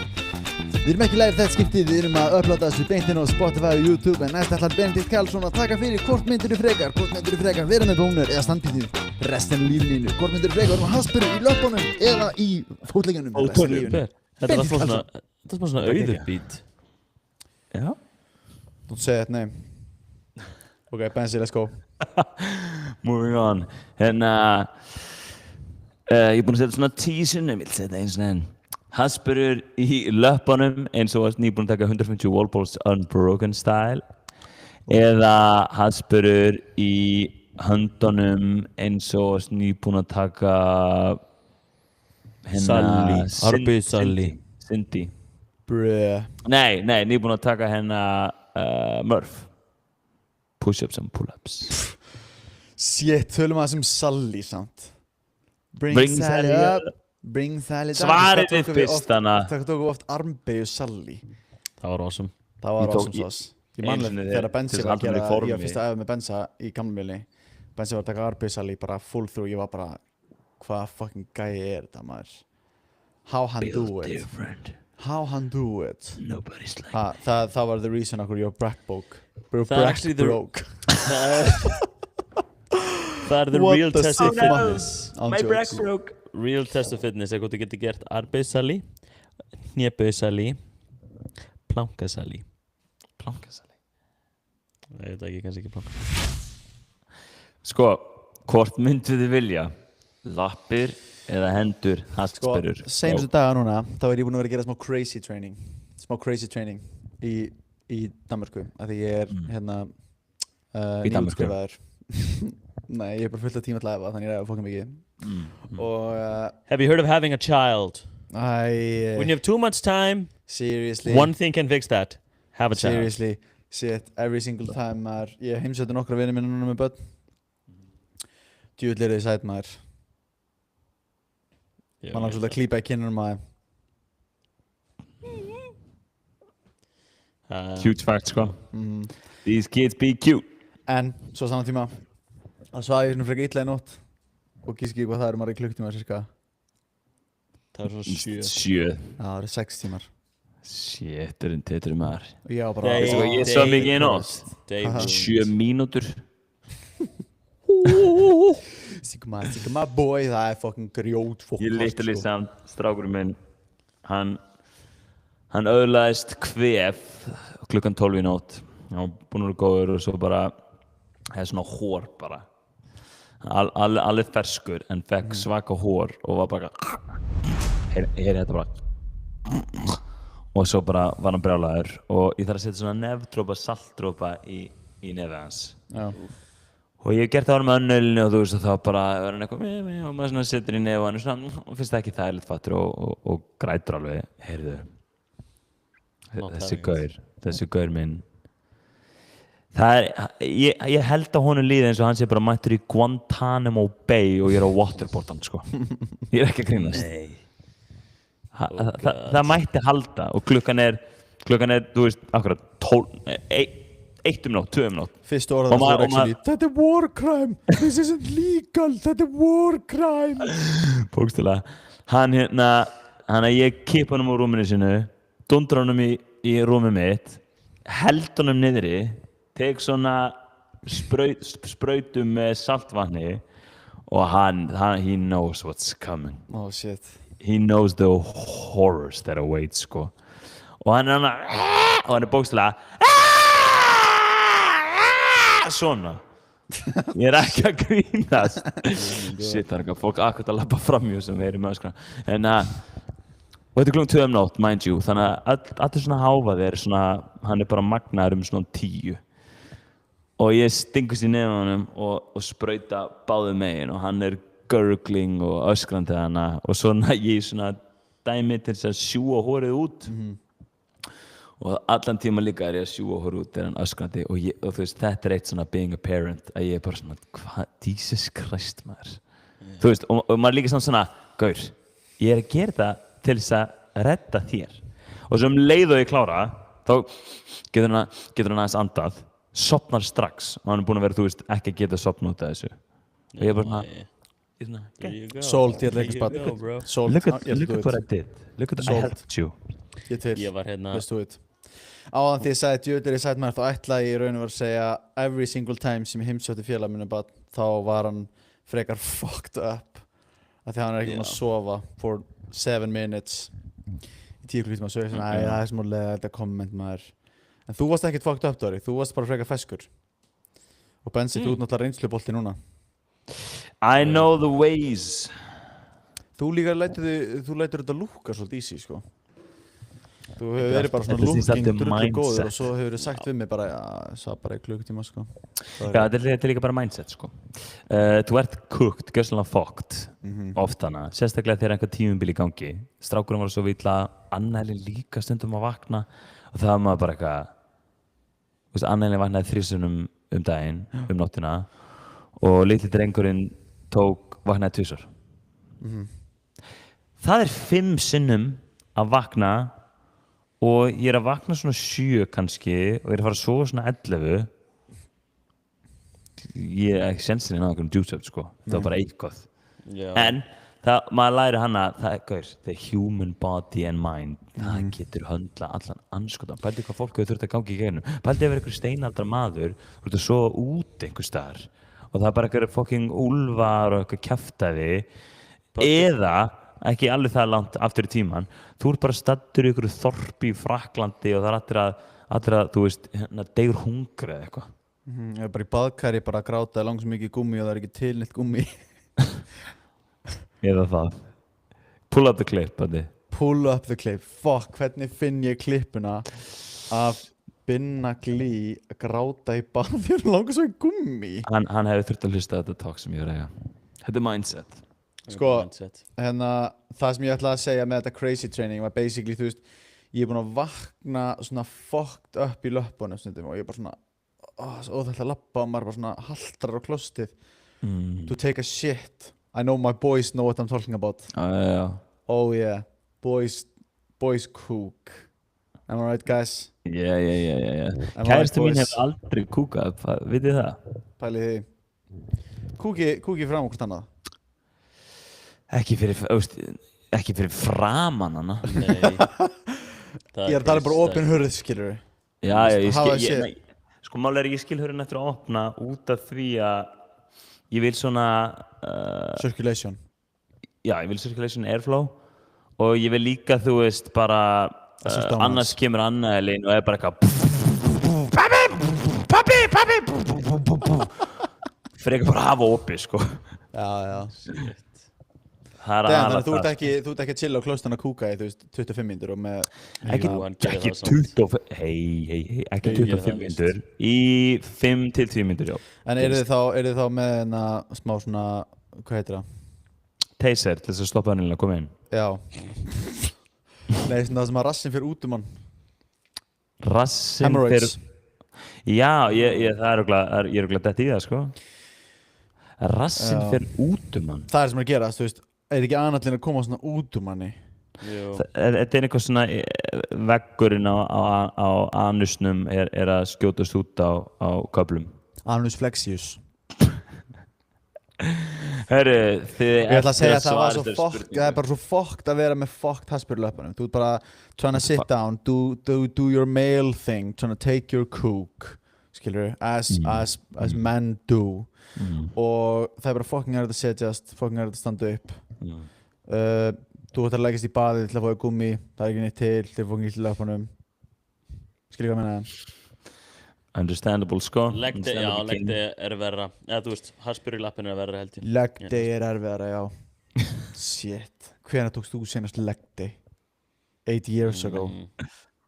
Við erum ekki lægir þetta skiptið. Við erum að upplóta þessu beintinn á Spotify og YouTube. En næst ætlar Benedikt Karlsson að taka fyrir hvort myndir þið frekar. Hvort myndir þið frekar vera með bónur eða standbítið restin af lífinu. Hvort myndir þið frekar haspurur í löpunum eða í fótleggjunum. Þetta var svona auðurbít. Já. Don't say that name. Ok, Benzi, let's go. Moving on. Hérna, ég er búinn að setja svona teasin, ég vil setja eins og enn. Haspurur í löpunum eins og varst nýbúinn að taka 150 wallballs unbroken style. Eða haspurur í höndunum eins og varst nýbúinn að taka Sally, Arby Sally. Cindy. Bruh. Nei, nýbúinn að taka Murph. Push-ups and pull-ups. Shit, tölum að sem Sally samt. Bring Sally up. Bring Sally down. Svarið við fyrst hana. Það tóku oft armbeyju Sally. Það var awesome. Það var awesome sauce. Ég manlega þegar Benzi var að gera það. Ég var fyrst að æfa með Benza í gamla. Benzi var að taka armbeyju Sally bara full through. Ég var bara, hvað fucking gæi er þetta maður? How han do it? How han do it Nobody's like það var the reason okkur your back broke Það er actually the- broke Það er the What real the test of fuck? fitness My back broke. Real test of fitness er hvort þú getur gert arbeiðsali hnébauðsali plankasali Plankasali. Ég veit ekki, kannski ekki planka Sko, hvort myndu þið vilja? Lappir eða hendur hastspyrur? Seinustu daga núna þá er ég búinn að vera að gera smá crazy training í Danmörku af því ég er hérna Í Danmörku? nýútskrifaður Nei, ég er bara fullt af tíma til að æfa þannig ég er að fokka mikið og Have you heard of having a child? When When you have too much time, seriously one thing can fix that. Have a child. seriously shit every single time maður ég heimsætti nokkra vinir minna núna með börn djúvill eru þið sæt maður maður langt svolítið að klípa í kinnunum að Huge fact, sko. These kids be cute. en svo saman tíma það svaf ég svona frekar illa í nótt og gíski hvað það eru margir klukktíma cirka Það er svona 7. 7. það eru 6 tímar Shit, þetta er maður. og ég var bara Nei, Sko, ég svo mikið í nótt. David. 7 mínútur. Sigma boy það er fucking grjót Ég literally samt strákurinn minn hann öðlaðist kvef klukkan 12 í nótt hann var búinn að vera góður og svo bara hefði svona hór bara alveg ferskur en fekk svaka hór og var bara heyri þetta bara og svo bara var hann brjálaður og ég þarf að setja svona nefdrópa, saltdrópa í nefið hans Já. og ég hef gert það á með önnulinu og þú veist og þá bara verður hann eitthvað og maður svona setur í nefið hann og finnst það ekki þægilegt fattur og grætur alveg, heyrðu þessi gaur minn það er, ég held að honum líði eins og hann sé bara mættur í Guantanamo Bay og ég er á waterboardan sko ég er ekki að grínast það mætti halda og klukkan er þú veist, akkurat 1 nótt, 2 nótt fyrstu orðan Og maður- var actually þetta er war crime, this isn't legal þetta er war crime bókstaflega hann að ég kipp honum úr rúminu sinu dundra honum í rúmið mitt held honum niðri tek svona sprautum með saltvatni og he knows what's coming oh shit he knows the horrors that await sko og hann er bókstaflega svona ég er ekki að grínast shit, það er eitthvað fólk akkurat að labba fram í sem er í möskra en og þetta er klukkan 2 nótt, mind you þannig að allir svona hávaðir svona, hann er bara magnaður svona 10 og ég stingust í nefn honum og sprauta báðum megin og hann er gurgling og öskrandi hana og svona ég svona dæmi til þess að sjúga hórið út og allan tíma líka er ég að sjúga hórið út þegar hann öskrandi og þú veist þetta er eitt svona being a parent að ég er bara svona hvað, Jesus Christ maður þú veist og maður líka svona gaur, ég er að gera það til þess að redda þér og sem leið og ég klára þá getur hann aðeins andað sopnar strax og hann er búinn að vera, þú veist, ekki að geta sopna út af þessu og ég er bara sold, ég ætla ekki að spara sold, look at what I did look at I helped you ég til, Ég var hérna let's do it áðan því ég sagði djöðlir í sæt maður þá ætlaði ég í raun og var að segja every single time sem ég heimsótti félag minni þá var hann frekar fucked up af því hann er ekki búinn að sofa for 7 minutes í 10 klukkutíma svo ég svona, æ, það er smálega þetta komment maður en þú varst ekkert fucked up Dóri, þú varst bara frekar feskur og Bensi, þú ert náttúrulega reynslubolti núna I know the ways þú líka lætur þetta lúka svolítið easy sko þú hefur verið bara svona Þetta snýst allt looking drullu góður mindset. og svo hefur þið sagt við mig bara það bara í klukkutíma sko Já, þetta er líka bara mindset sko. Þú ert cooked, gjörsamlega fucked oft hana, sérstaklega þegar einhver tímumbil í gangi strákurinn var svo illa Anneli líka stundum að vakna og það var maður bara eitthvað Anneli vaknaði 3 sinnum daginn nóttina og litli drengurinn vaknaði 2 það er 5 sinnum að vakna og ég er að vakna svona 7 kannski og ég er að fara að sofa svona 11 ég er ekki sensinni ná einhverjum djúsöfn sko það var bara eitthvað Já. en maður læri hana, the human body and mind, það getur höndla allan anskotan, pældi hvað fólk hefur þurft að gangi í gegnum, pældi að vera einhver steinaldra maður, þú ert að sofa út einhver staðar og það er bara einhver fucking úlfar og eitthvað kjaftaði eða, ekki alveg það langt aftur í tíman, þú ert bara staddur í einhverju þorpi í Frakklandi og það er allir að þú veist, deyr hungur eða eitthvað. Ég er bara í baðkari, bara að gráta langt svo mikið gúmmi og það er ekki til neitt gúmmi. Eða það. Pull up the clip, Bandi. Pull up the clip. Fuck, hvernig finn ég klippuna af Binna Glí að gráta í baði og langar svo í gúmmi? Hann hefði þurft að hlusta þetta talk sem ég var að eiga. Þetta er mindset. Sko, hérna, það sem ég ætlaði að segja með þetta crazy training var basically, þú veist, ég er búinn að vakna svona fucked up í löppunum stundum og ég er bara svona, svo óþægt að labba og maður bara svona haltrar á klostið. To take a shit. I know my boys know what I'm talking about. Já. Oh yeah, boys cook. Am I right, guys? Já. Am I right, Kæristu mín boys? hefur aldrei kúkað, vitið það? Pælið því. Kúki fram okkur annað. Ekki fyrir framan hana. Nei. Ég er að tala bara opin hurð, skilur við. Já, ég Hafa skil, séð. sko máli er ég skil hurðin eftir að opna út af því að ég vil svona, Circulation. já, ég vil circulation airflow og ég vil líka, þú veist, bara, annars kemur annaðilinn og er bara eitthvað Pappi! Fyrir bara að hafa opið, sko. Já. Það er Þannig aðalega að þú ert ekki að chilla á klostan að kúka í, þú veist, 25 mínútur og með... Ekki Jú, hann gerir 25, ekki 25 mínútur í 5 til 10 mínútur, já. En eru þið þá með hérna smá svona, hvað heitir það? Taser til þess að stoppa hennilega að koma inn. Já. Nei, svona það sem að rassin fyrir út mann. Rassin Hemorrhoids. Já, ég er örugglega dett í það, sko. Rassin fyrir út hann. Það er sem er að gerast, þú veist, er ekki annarlinn að koma svona út manni? Jú. Þetta er eitthvað svona veggurinn á anusnum er að skjótast út á köflum. Anus flexius. Hörru, Ég ætla að segja að það er bara svo fucked að vera með fucked haspur í löpunum. Þú ert bara trying to sit down, do your male thing, trying to take your cook, skilur, as men do. Og það er bara fucking erfitt að setjast, fucking erfitt að standa upp. Þú ætlar að leggast í baðið til að fá í gúmmi, það er ekki neitt til, þið er fucking illt í löpunum. Skilur hvað meina það? Understandable, sko. Legdi er verra. Eða þú veist, haspur í lappinu er verra held ég. Leg day er erfiðara, já. Shit. Hvenær tókst þú senast leg day? 8 years ago.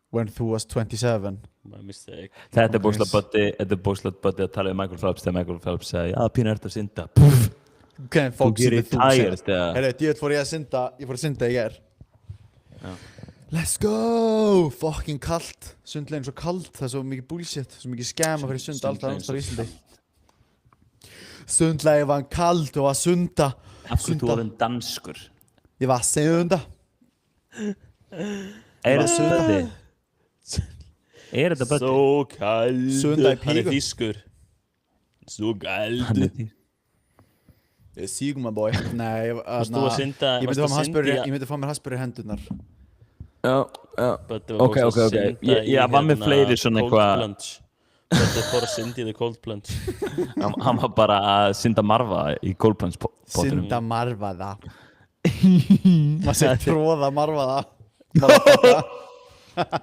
When þú varst 27. My mistake. Þetta er bókslegt buddy að tala um Michael Phelps þegar Michael Phelps sagði já, pínu ert að synda. Hvernig Þú fólk gerir sem þú tired, senast? eða? Herru, ég fór að synda í gær. Let's go! Fucking kalt. Sundlegin svo kalt, það er svo mikið bullshit, svo mikið scam að fyrir sund alltaf annars í Íslandi. Sundlegin var kalt og var sunda. Af hverju þú orðin danskur? Ég var sunda. Er þetta buddy? Er þetta buddy? Svo kaldur. Sunda í Hann er píku. þýskur. Svo Hann kaldur. er því. Sigma boy. Nei, Varst þú að synda? ég myndi fá mér haspur í hendurnar. Já. Böddi var Ok. bókstaflega að synda í Ég var með fleiri svona cold eitthvað. plunge. Böddi fór að synda í the cold plunge. Hann var bara að synda marfa í kólplans-pottunum. Synda marfaða. Maður segir tróða marfaða. Marfaða.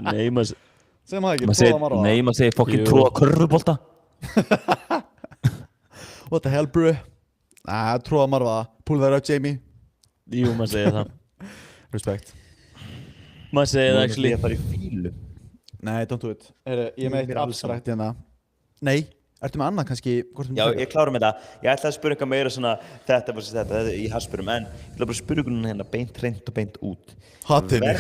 Nei, maður... Segir maður ekki, tróða marfaða. Nei, maður segir fokkin Jú. tróða körfubolta. What the hell, bro? Tróða marfaða. Pull that out, Jamie. Jú, maður segir það. Respect. Maður segir það, actually. Ég er bara í fílu. Nei, don't do it. Ég er með eitt abstrakt hérna. Nei, ertu með annað kannski? Já, ég klára með það. Ég ætla að spura eitthvað meira svona þetta í haspurum, en ég ætla bara að spura eitthvað hérna beint hreint og beint út. Hatið mig.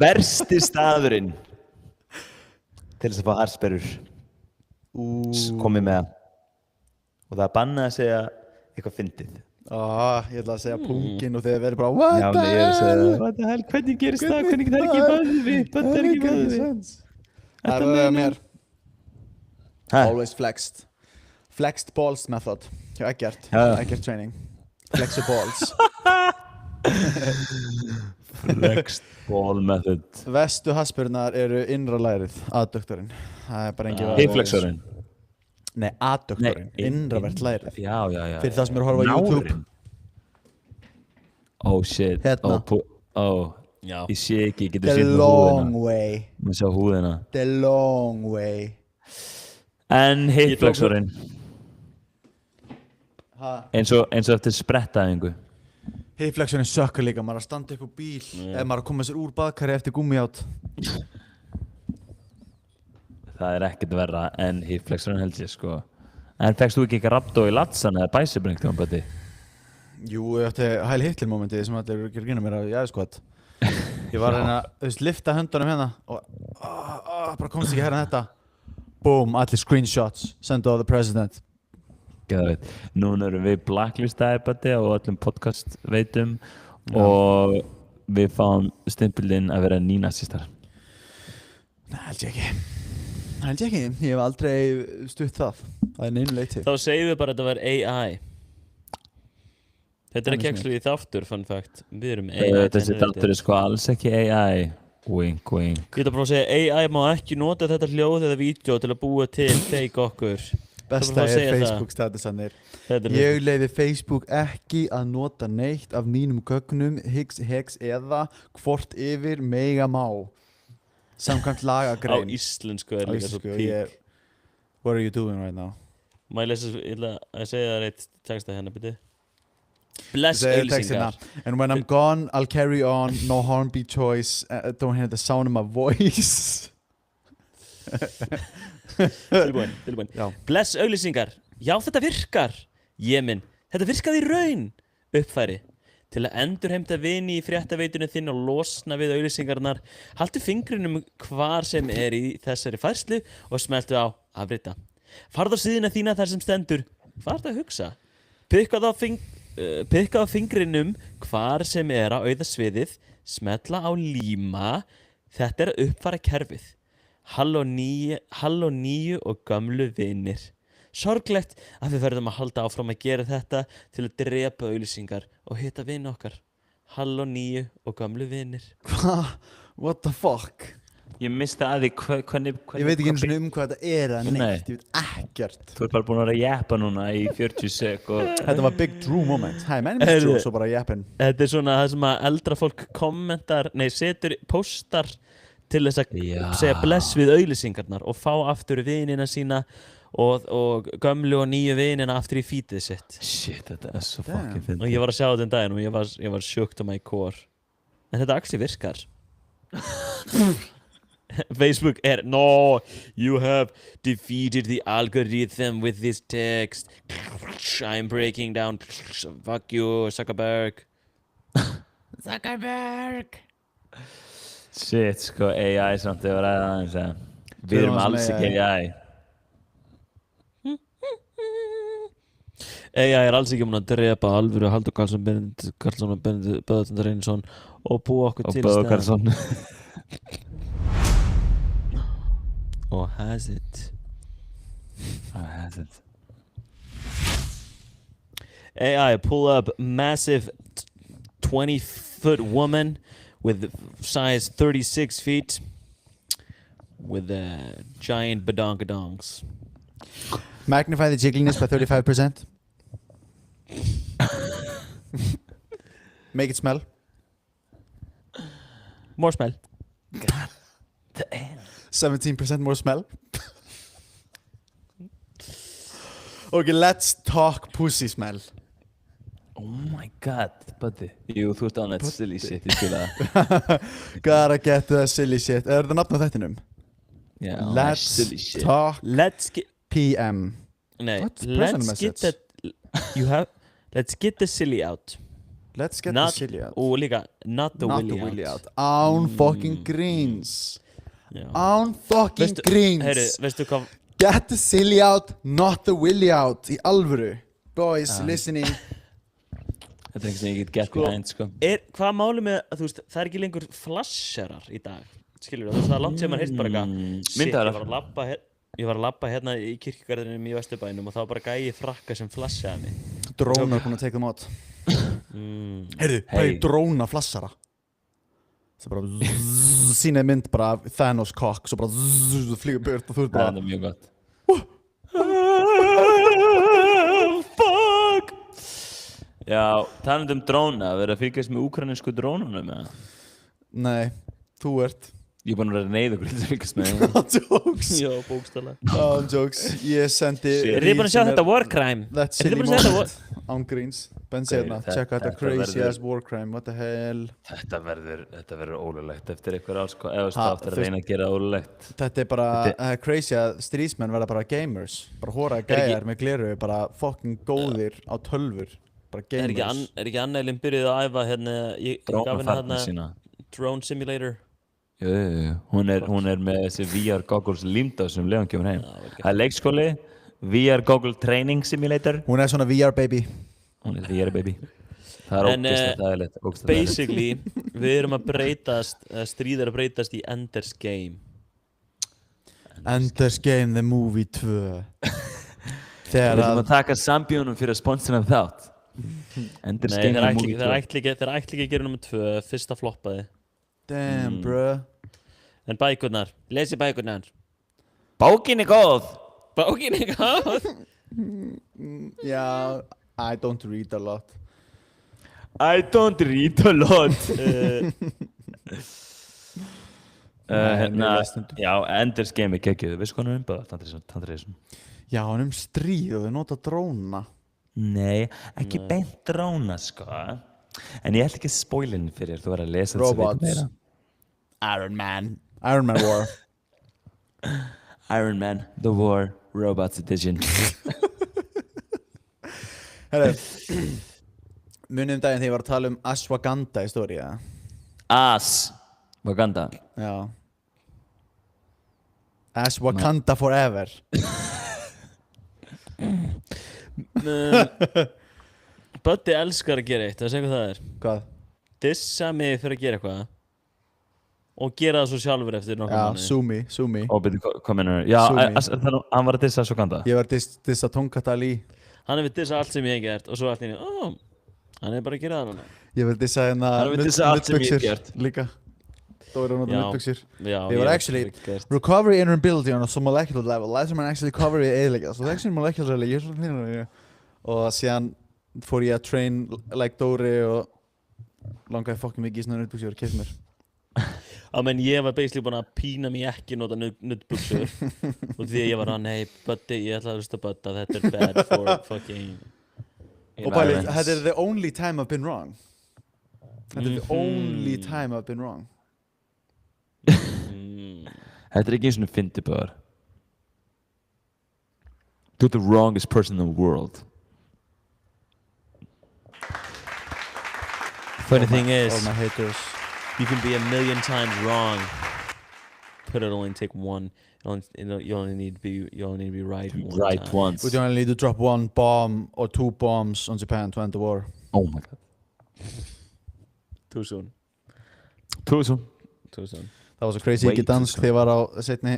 Versti staðurinn til þess að fá harsperrur. Komið með það. Og það er bannað að segja eitthvað fyndið. Ég ætla að segja pungin og þeir verður bara What Já, the nei, ég er að segja hell? það. What the hell, hvernig gerist það? Hvernig það er ekki bannið við? Þetta er ekki bannið við. Það er mér. Hæ? Always flexed. Flexed balls method hjá Eggert, Já. Eggert training. Flex your balls. Flexed ball method. Vestu haspurnar eru innra lærið, adduktorinn. Það er bara engin vafi. Hipflexorinn. Nei, adduktorinn, innravert lærið. Já. Fyrir það sem eru að horfa á YouTube. Nárinn. Oh shit. Hérna. Já. Ég sé ekki, ég getur The sýnt með long húðina. way. Ég sjá húðina. The long way. En hipflexorinn. Ha? Eins og eftir sprettaðingu. Hipflexorinn sökkur líka, maður er að standa upp á bíl. Ef maður er að koma sér úr baðkari eftir gúmmíát. Það er ekkert verra en hipflexorinn held ég sko. En fegst þú ekki Rhabdo í latsan eða bæsibring til hann bæti? Jú, ég átti Heil Hitler momentið sem allir eru að gera mér að jæðskot. Ég var að reyna að lifta höndunum hérna og bara komst ekki hérna þetta. Boom, allir screenshots, send to the president. Geðveikt. Núna erum við blacklistaðir bæti á öllum podcast veitum og við fáum stimpilinn að vera nýnasistar. Nei, held ég ekki. Ég hef aldrei stutt það. Það er neinu leiti. Þá segjum við bara að þetta var AI. Þetta er ekki actually þáttur, fun fact. Við erum AI. Þessi þáttur er sko alls ekki AI. Wink, wink. Ég ætla bara að segja, AI má ekki nota þetta hljóð eða vídeo til að búa til fake okkur. Besta er Facebook statusannir. Ég leiði Facebook ekki að nota neitt af mínum gögnum, hex eða hvort yfir mega má. Samkvæmt lagagrein. Á íslensku er líka svo pík. What are you doing right now? Má ég lesa, ég ætla að segja það reitt texta hérna, byrju. Bless auðlýsingar. And when I'm gone, I'll carry on, no harm be choice, don't hear the sound of my voice. Tilbúin. Já. Bless auðlýsingar. Já, þetta virkar. Jemin, þetta virkaði í raun. Uppfæri. Til að endurheimta vini í fréttaveitunni þinn og losna við auðlýsingarnar, haltu fingrinum hvar sem er í þessari færslu og smeltu á afrita. Farðu á síðuna þína þar sem stendur. Hvað ertu að hugsa? Pikka á fingrinum hvar sem er á auðasviðið, smetla á líma. Þetta er að uppfæra kerfið. Halló nýju og gömlu vinir. Sorglegt að við verðum að halda áfram að gera þetta til að drepa auðlýsingar og hitta vini okkar. Halló nýju og gömlu vinir. Hva? What the fuck? Ég misti að því hvernig... Ég veit ekki eins og hvað þetta er að neitt, Nei. ég veit ekkert. Þú ert bara búin að vera að jeppa núna í 40 sek og... Þetta var Big Drew moment. Hi, my name is Drew, svo bara jeppin. Þetta er svona það sem að eldra fólk setur postar til þess að segja bless við auðlýsingarnar og fá aftur vinina sína og gömlu og nýju vinina aftur í feedið sitt. Shit, þetta er svo fucking fyndið. Og ég var að sjá þetta en daginn og ég var shook to my core. En þetta actually virkar. Facebook er no, you have defeated the algorithm with this text. I'm breaking down. Fuck you, Zuckerberg. Zuckerberg. Shit, sko, AI samt að vera aðeins að við erum alls ekki AI. AI er alls ekki að drepa alvöru Halldór Karlsson og Benedikt Böðvarsson Reynisson og búa okkur til Böðvar Karlsson. Og has it. AI pull up massive 20-foot woman with size 36 feet with giant badonkadonks. Magnify the jiggliness by 35%. Make it smell. More smell. 17% more smell. Okay, let's talk pussy smell. Oh my god, buddy. Jú, þú ert á net silly shit, ég skilja það. Gotta get the silly shit. Er þetta nafn á þettinum? Yeah, Let's silly shit. talk Let's get PM. Nei, What's personal let's get message? let's get the silly out. Let's get Not- the silly out. Og líka not the Not willy the willy out. out. Án fucking greens. Já. Án fucking greens. Heyri, veistu hvað Get the silly out, not the willy out. Í alvöru. Boys, listening. Þetta er ekki sem ég get gett Sko- behind, sko. hvað máli með, þú veist, það er ekki lengur flasherar í dag, skilur þú, það er langt sem maður heilt bara eitthvað shit, ég myndavélar. var að labba Ég var að labba hérna í kirkjugarðinum í Vesturbænum og það var bara gæi í frakka sem flashaði mig. Drónar búin að take them out. Heyrðu, það er dróna flassara. Það er bara sýnið mynd bara af Thanos cock, svo bara flýgur burt og þú ert bara... Það er mjög gott. Fuck! Já, talandi dróna, verður að fylgjast með úkraínsku drónunum, eða? Nei, þú ert. Ég er búinn að vera neyð okkur til að fylgjast með þeim. Jokes. Já, bókstaflega. Jokes. Ég sendi... Er þið búin að sjá þetta war crime? That Er þið silly búin að sjá þetta moment. Án gríns. Benzi hérna. Check out the crazy ass war crime. What the hell. Þetta verður ólulegt eftir einhver ár, sko, eða Ha, eftir að reyna að gera ólulegt. Þetta er bara crazy að stríðsmenn verða bara gamers. Bara hóraði gæjar með gleru, bara fucking góðir á tölvur. Bara gamers. Er ekki Anna-Elín byrjuð að æfa hérna, ég gaf henni Drónafarnir hérna sína. Drone Simulator? Jú, hún er með þessi VR goggles límd á sem Leon kemur heim. Það er leikskóli, VR goggle training simulator. Hún er svona VR baby. Hún er VR baby. Það er En, ógeðslega dægilegt. Basically, við erum að breytast, stríð er að breytast í Ender's Game. Ender's Game the movie 2. Við Þegar erum að taka sambjónum fyrir að sponsina þátt. Ender's Nei, Game þeir the movie 2. ætli ekki að gera nummer 2, fyrsta floppaði. Damn, bruh. En bækurnar, lesi bækurnar. Bókin er góð! Bókin er góð! Já, I don't read a lot. I don't read a lot. Nei, stundum. Já, Ender's Game er geggjuð. Veistu hvað hann er umbæða, Tandriðsson? Já, hann um stríð og þau nota dróna. Nei, ekki beint dróna, sko. En ég ætla ekki að spoilin fyrir þér, þú verður að lesa þess að vita Robots. meira. Iron Man War. Iron Man, The War, Robots Edition. Herru, munið daginn þegar ég var að tala um Ashwagandha í stóri, ja? Wakanda. Já. Ashwagandha forever. Böddi elskar að gera eitt, það segir hvað það er. Hvað? Dissa mig fyrir að gera eitthvað og gera það svo sjálfur eftir nokkuð Já, mánuði. Sumi. Og byrju, hvað mennur? Já, Sumi. hann var að dissa Wakanda. Ég var dissa Tongatali. Hann hefur dissað allt sem ég hef gert og svo allt í einu, hann er bara að gera það núna. Ég var dissa hérna Hann hefur dissað allt sem ég hef nuddbuxur gert. líka. Dóri var nota Já. nuddbuxur. Já, They were actually recovery interoperability on a molecular level. Læsum hann actually recovery eðilega. So actually molecular level. Og síðan fór ég að train like Dóri og langaði fucking mikið í svona nuddbuxur og keypt mér. Á menn ég var basically búin að pína mig ekki nota nuddbuxur og því að ég var nei, Böddi, ég ætla að hlusta Bödda, þetta er bad for fucking... Og bæli, þetta er the only time I've been wrong. Þetta er the only time I've been wrong. Þetta er ekki eins og fyndi bæðar. You're the wrongest person in the world. Funny thing is, All my haters. you can be a million times wrong, but it'll only take one. You only need to be right one Right time. once. We only need to drop one bomb or two bombs on Japan to end the war. Oh my god. Too soon. Too soon. Það var svo crazy Way ekki too dansk soon. þegar ég var á seinni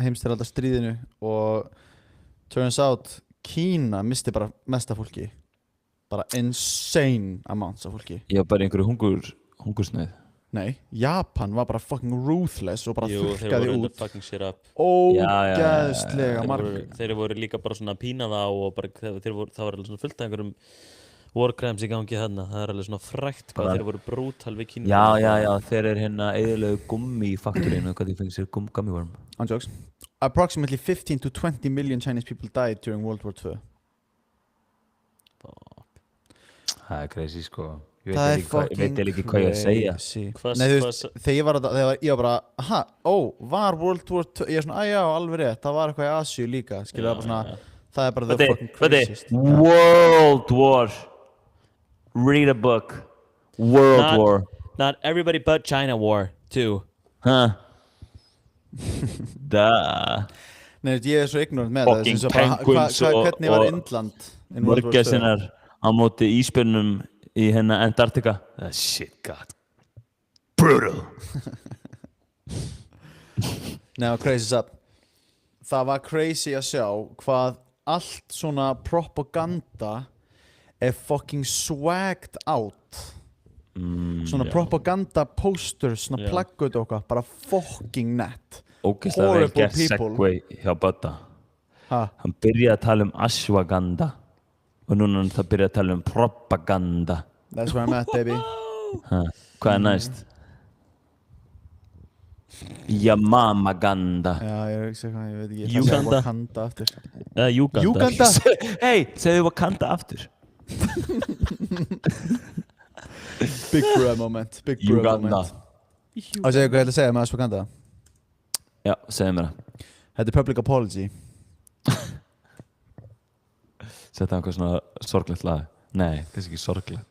heimstyrjalda stríðinu og turns out Kína misti bara mesta fólki. Bara insane amounts af fólki. Ég var bara í einhverju hungursnöð. Nei, Japan var bara fucking ruthless og bara Jú, þeir þurrkaði voru út fucking shit up. ógeðslega marg. Þeir voru líka bara svona að pína þá og bara, það var alveg svona fullt af einhverjum war crimes í gangi þarna. Það er alveg svona frækt hvað þeir voru brútal við Kína. Já, þeir eru hérna eðilegu gummi í faktorínu, hvað því fengið sér gummiworm. On jokes. Approximately 15 to 20 million Chinese people died during World War II. Það er crazy, sko. Ég Það er veit fucking ekki hvað ég að segja. crazy. Hvað- Nei, þú hvað- veist, þegar ég var að ég var bara, var World War II, ég er svona, já, alveg rétt, það var eitthvað í Asíu líka, skilur það bara svona, það er bara the fucking craziest. World War. Read a book. World War. Not everybody but China war, too. Huh? Da. Nei, þú veist, ég er svo ignorant með Fucking það, penguins hvernig var og- Indland in World War Mörgja II? sinnar á móti ísbjörnum í hérna Antarctica. That shit got brutal. Nei, það var crazy up. það var crazy að sjá hvað allt svona propaganda er fucking swagged out. Svona propaganda posters, svona plaggut og okkar, bara fucking nett. Ógeðslega vel Horrible gert people. segway hjá Bödda. Ha? Hann byrjaði að tala um ashwagandha og núna hann það byrjaði að tala um propaganda. That's where I'm at, baby. Hvað er næst? Yamamaganda. Já, ég er ekki segja hvað, ég veit ekki. Uganda. Wakanda aftur. Uganda. Uganda? Hey, segðu Wakanda aftur. Big bro moment. Big bro Uganda. moment. Og segja hvað ég ætla að segja með Ashwagandha. Já, segðu mér það. Þetta er public apology. Setta einhver svona sorglegt lag. Nei, kannski ekki sorglegt.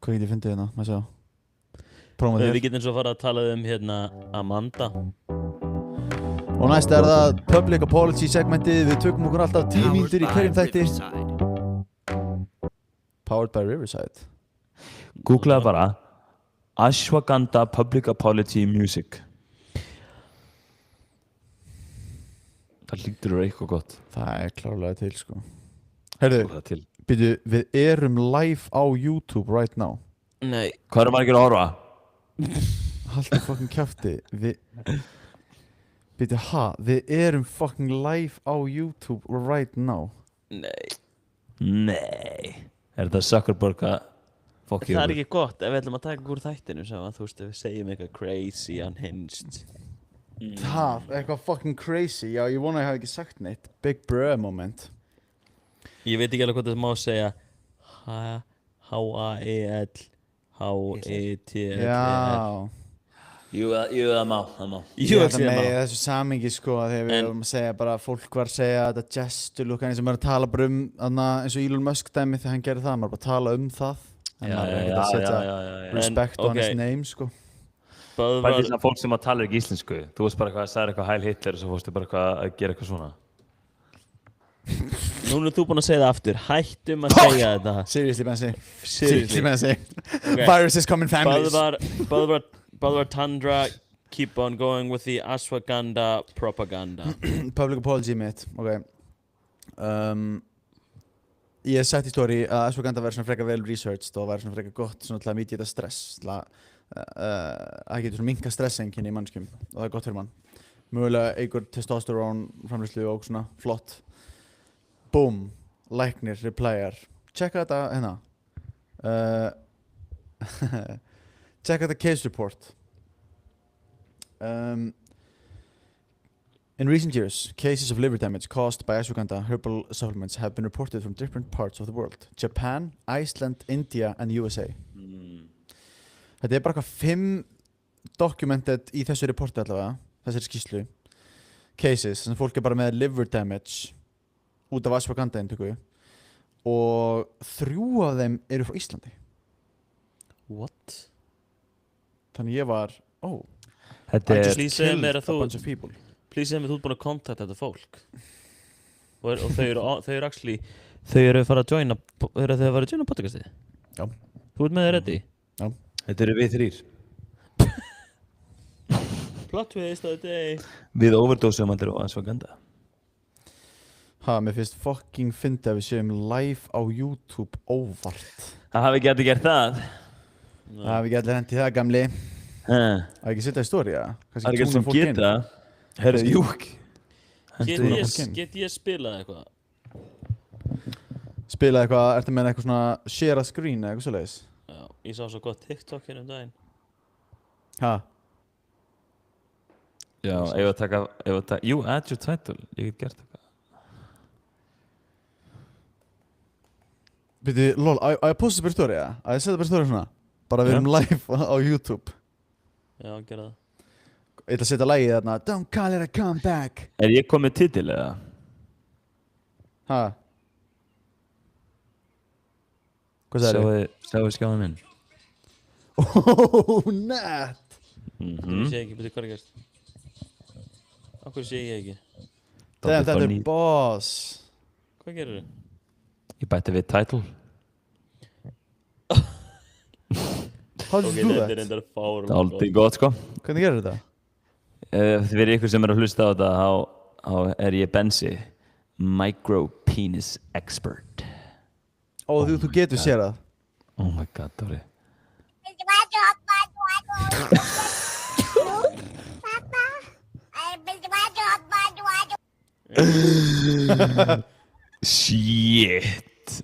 Hvað get ég fyndið hérna? Maður sjá. Prófum að Við þér. getum svo fara að tala um hérna Amanda. Og næst er það public apology segmentið. Við tökum okkur alltaf 10 mínútur í hverjum þætti. Powered by Riverside. Googlaði bara Ashwagandha Public Apology Music. Það líktur að vera eitthvað gott. Það er klárlega til, sko. Heyrðu, Það er til. byrju, við erum live á YouTube right now. Nei. Hvað eru margir að horfa? Haltu fucking kjafti. Byrju, við erum fucking live á YouTube right now. Nei. Nei. Er þetta Zuckerberg að fokk Það er ekki gott ef við ætlum að taka úr þættinu sem að þú veist ef við segjum eitthvað crazy unhinged. Það, eitthvað fucking crazy. Já, ég vona að ég hafi ekki sagt neitt. Big bro moment. Ég veit ekki alveg hvað það má segja H-A-E-L H-E-T-L Já. Jú, það má. Ég ætla með þessu samingi, sko, þegar við erum að segja bara fólk var að segja þetta gesturlúkan sem er að tala bara um eins og Elon Musk dæmi þegar hann gerir það, maður bara að tala um það. En maður er ekkert að setja respect on his name, sko. Bæði þess að fólk sem að tala ekki íslensku. Þú veist bara eitthvað að sagði eitthvað Heil Hitler og svo fórstu bara eitthvað að gera eitthvað svona. Núna er þú búinn að segja það aftur. Hættum að segja þetta. Seriously, Benzi. Seriously. Benzi. Okay. Viruses come in families. Böðvar Tandra, keep on going with the Ashwagandha propaganda. Public apology mitt, ok. Ég hef sagt í story að Ashwagandha verður svona frekar vel researched og verður svona frekar gott svona til að mítja þetta stress. Það getur svona minka stressenginn í mannskjum og það er gott fyrir mann. Mögulega einhver testosterone framleiðslu og svona flott. Boom, læknir, replyar. Checka þetta hérna. Checka þetta case report. In recent years, cases of liver damage caused by ashwagandha herbal supplements have been reported from different parts of the world. Japan, Iceland, India and USA. Þetta er bara eitthvað 5 documented í þessu reporti allavega, þessari skýrslu. Cases, sem fólk er bara með liver damage út af ashwagandha inntöku og 3 af þeim eru frá Íslandi. What? Þannig ég var, Þetta I er just Please segðu killed mér a að þú- bunch of people. Please segja mér þú ert búinn að kontakta þetta fólk. Og þau eru actually, þau eru að fara að joina, eru þau að fara að joina podcastið? Já. Þú ert með þau ready? Þetta eru við 3. Plot twist of the day. Við overdósum allir á ashwagandha. Mér finnst fucking fyndið að við séum live á YouTube óvart. Það hafi ekki allir gert það. Það hafi ekki allir hendi það, gamli. Það Það er ekki setja í stóri, ja? er ekki sem geta. Herðu, júk. Get ég spilað eitthvað? Spila eitthvað, ertu með eitthvað svona share a screen eða eitthvað svoleiðis? Já, ég sá svo gott TikTok hérna daginn. Já, ef að taka, jú, add your title. Ég get gert eitthvað. Býtu, lol, að ég posta þetta bara í stóri, ja? Að ég setja bara í stóri svona? Bara við erum live á YouTube. Já, gera það. Ég ætla að setja lagið þarna, don't call it a comeback. Er ég komið titil eða? Hvað sagði þið? Sjáu skjáðan minn. Nett! Ég sé ekki, betur hvað er gæst. Akkur sé ég ekki. Þetta er boss. Hvað gerir þau? Ég bætti við title. How did you do þetta er that? reyndar fárum. Það er aldrei gott, sko. Hvernig gerir þetta? Þið verið ykkur sem er að hlusta á þetta, þá ég Bensi Micro Penis Expert. Ó, þú getur sér það. Oh my god, Dóri. Shit.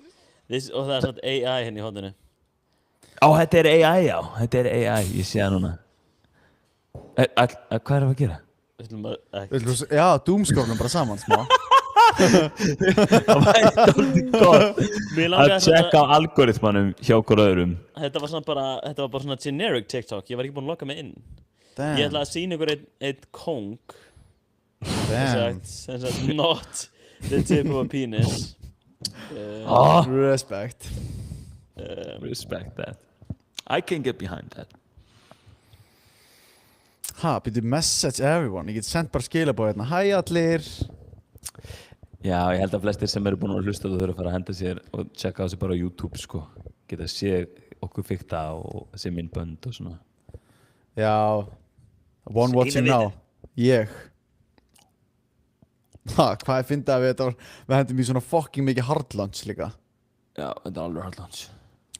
Og það samt AI hérna í hóndinu. Þetta AI, já. Þetta AI, ég sé það núna. Hvað að gera? Við ætlum að Já, doomscrollum bara saman smá. Það væri dálítið gott að checka á algoritmanum hjá okkur öðrum. Þetta var bara svona generic TikTok. Ég var ekki búinn að logga mig inn. Ég ætla að sýna ykkur einn kóng. Sem sagt, not the tip of a penis. Respect. Respect that. I can get behind that. Byrju message everyone. Ég get sendt bara skilabóð hérna. Hæ allir. Já, ég held að flestir sem eru búin að hlusta þú þurfa að fara að henda sér og checka á sig bara á YouTube, sko. Geta að sé okkur fikta og sé myndbönd og svona. Já. One watching now. Ég. Hvað fyndið að við hendum í svona fucking mikið hardlunch líka. Já, þetta er alveg hardlunch.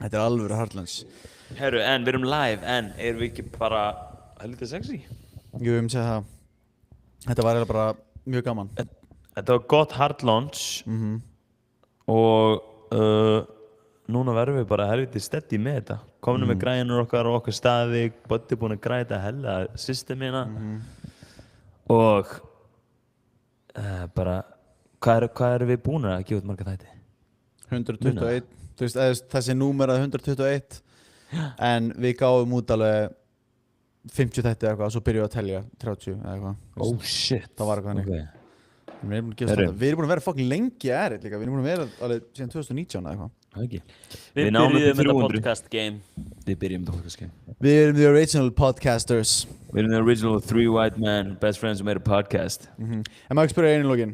Þetta er alveg hardlunch. Herru, en við erum live, en erum við ekki bara helvita sexy? Jú, ég myndi segja það. Þetta var eiginlega bara mjög gaman. Þetta var gott hardlunch og núna verðum við bara helviti steady með þetta. Komum með græðinur okkar og okkar staði, Boddi búin að græða þetta hella systemina og bara, hvað eru við búin að gefa út marga þætti? 121. Þú veist, þessi númerað 121 en við gáum út alveg 50 þætti eða eitthvað, svo byrjuðum við að telja 30 eða eitthvað. Oh shit. Það var eitthvað hannig. Okay. Við erum búin að vera fucking lengi erið líka. Við erum búin að vera alveg síðan 2019 eða eitthvað. Okay. Við byrjuðum þetta podcast game. Við byrjum þetta podcast game. Við erum the original podcasters. Við erum the original three white men, best friends who made a podcast. En maður ekki spyrja einu lógin.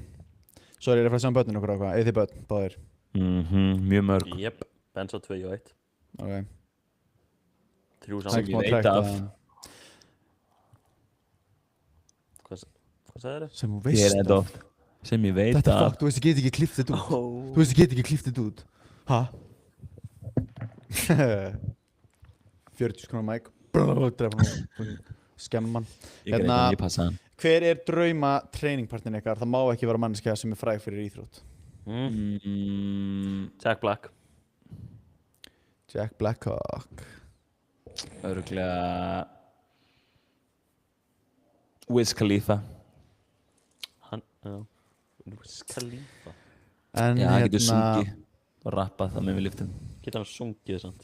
Sorry, ég er að fara saman börnin okkur eitthvað. Eða þið börn, báðir. Mjög mörg. Jep, Benzo 2 og 1. Ok. 3 Sem saman. ég veit af. Hvað sagði þér? Sem þú Ég veist þetta oft. Sem ég veit Þetta er af. fuck, þú veist, ég get ekki klippt þetta út. Þú veist, ég get ekki klippt þetta út. Ha? 40 krónar mæk. Skemman. Ég passa hann. Hver er drauma treiningpartin ykkar? Það má ekki vera manneskja sem er fræg fyrir íþrótt. Jack Black. Jack Blackhawk. Örugglega Wiz Khalifa. Hann, já. Wiz Khalifa. En Já, hann getur sungið og rappað það með við liftum. Geta hann sungið sant.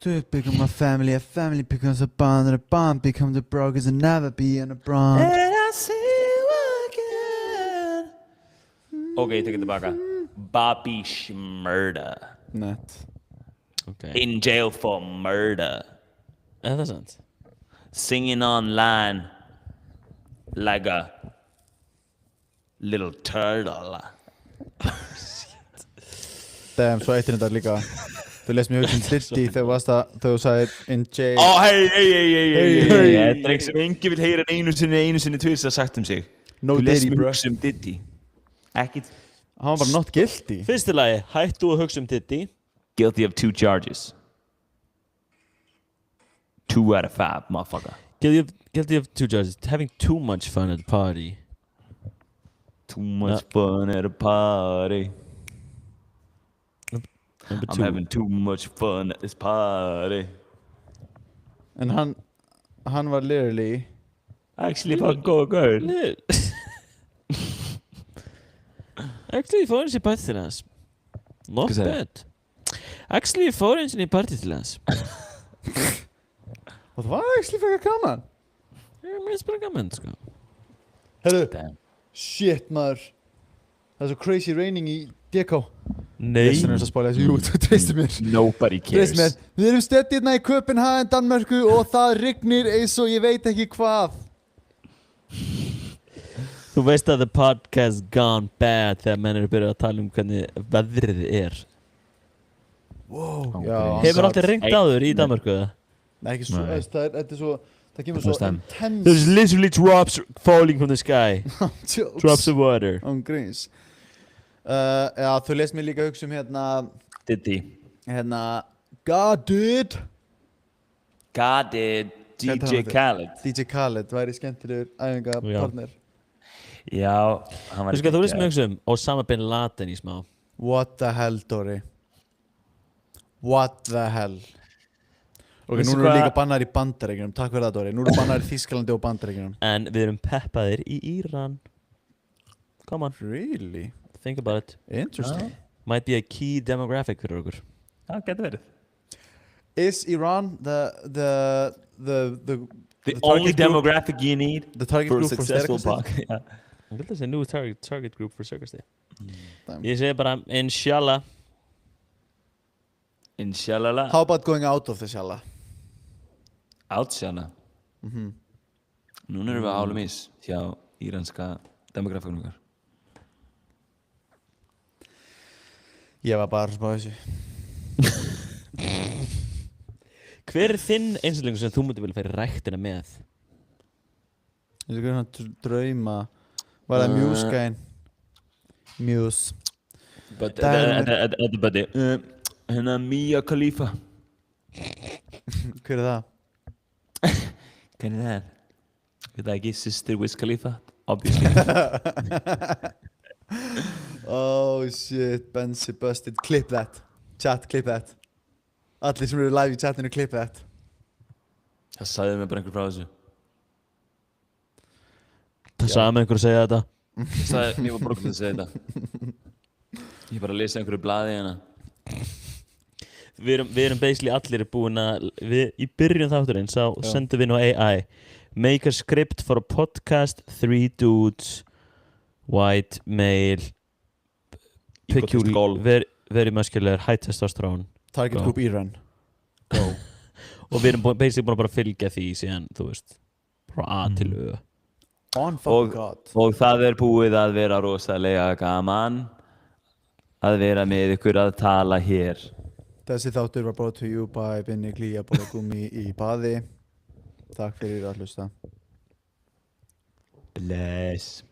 To become a family becomes a bond, and a bond becomes a bro, cause it never be in a bond. Ok, ég tek þetta tilbaka. Bobby Shmurda. Nett. Okay. In jail for murder. Er það sant? Singing online like a little turtle. Damn, svo eittir þetta líka. Þú lest mér hugsa Diddy þegar þú sagðir in jail. Ó, hey. Þetta er ekki sem engi vil heyra einu sinni tvis að sagt sig. No Þú lest Diddy, mér bro. hugsa Diddy. Ekkit. Hann var bara not guilty. Fyrstu lagi, hættu að hugsa Diddy. Guilty of 2 charges. 2 out of 5, motherfucker. Guilty of 2 charges. Having too much fun at the party. Too much fun at a party. Number 2. I'm having too much fun at this party. En hann var literally Actually, fucking go girl. Actually, fór eins í partí til hans. Not Hvað sagði? bad. Actually, fór eins í partí til hans. Og það var actually fyrir gaman. Mér finnst bara gaman, sko. Herru, Damn. shit maður. Það er svo crazy raining í DK. Nei. Ég er að spála þessu, jú, þú treystir mér. Nobody Treystir mér. cares. Við erum stödd hérna í Köpenhagen, Danmörku og það rignir eins og ég veit ekki hvað. Þú veist að the podcast gone bad þegar menn eru byrjað að tala hvernig veðrið er. Wow. Ok. Já, Hefur alltaf ringt áður í Danmörku, eða? Nei, ekki svo, Nei. þetta er svo, Það kemur Þú veist svo það. intense There's literally drops falling from the sky. jokes. Drops of water. On gríns. Já, þú leist mér líka hugsa Diddy. God dude God did. DJ Khaled. DJ Khaled væri skemmtilegur æfingapartner. Já, hann var Þú veist mér hugsa Osama Bin Laden í smá. What the hell, Dóri? What the hell? Ok, Veistu núna eru hvað- líka bannar í Bandaríkjunum. Takk fyrir það, Dóri. Nú eru bannar í Þýskalandi og Bandaríkjunum. En við erum peppaðir í Íran. Come on, Really? think about it. Interesting. Might be a key demographic fyrir okkur. Það getur verið. Is Iran the The target only group- demographic you need target for a group for successful Sterkastig? podcast. Yeah. Ég held að það sé nú target group for Circus Day. Damn. Ég segi bara, inshallah. Inshallah. How about going out of the shala? Outshallah. Núna erum við á hálum ís hjá íranska demografikunum okkar. Ég var bara að spá þessu. Hver er þinn einstaklingur sem þú múti vilja færi ræktina með? Ég er svona drauma. Var það Muse-gæinn? Muse. But Damn. Hérna Mia Khalifa. Hver er það? Hvernig er það? Veit það ekki, Sister Wiz Khalifa, obviously. Oh shit, Benzi busted. Clip that. Chat, clip that. Allir sem eru live í chatinu, clip that. Það sagði mér bara einhver frá þessu. Það sagði með einhver að segja þetta. Það sagði, mér var brúkið að segja þetta. Ég bara að lesa einhverju blaði hérna. Við erum basically allir búin að í byrjun þátturinn sendum við nú AI make a script for a podcast 3 dudes white male peculiar very muscular high testosterone Target Go. group Iran. og við erum basically búin að bara fylgja því síðan þú veist frá A til Ö. On fucking god. Og það er búið að vera rosalega gaman að vera með ykkur að tala hér. Þessi þáttur var brought to you by Binni Glía Bólagumi í baði. Takk fyrir að hlusta. Bless.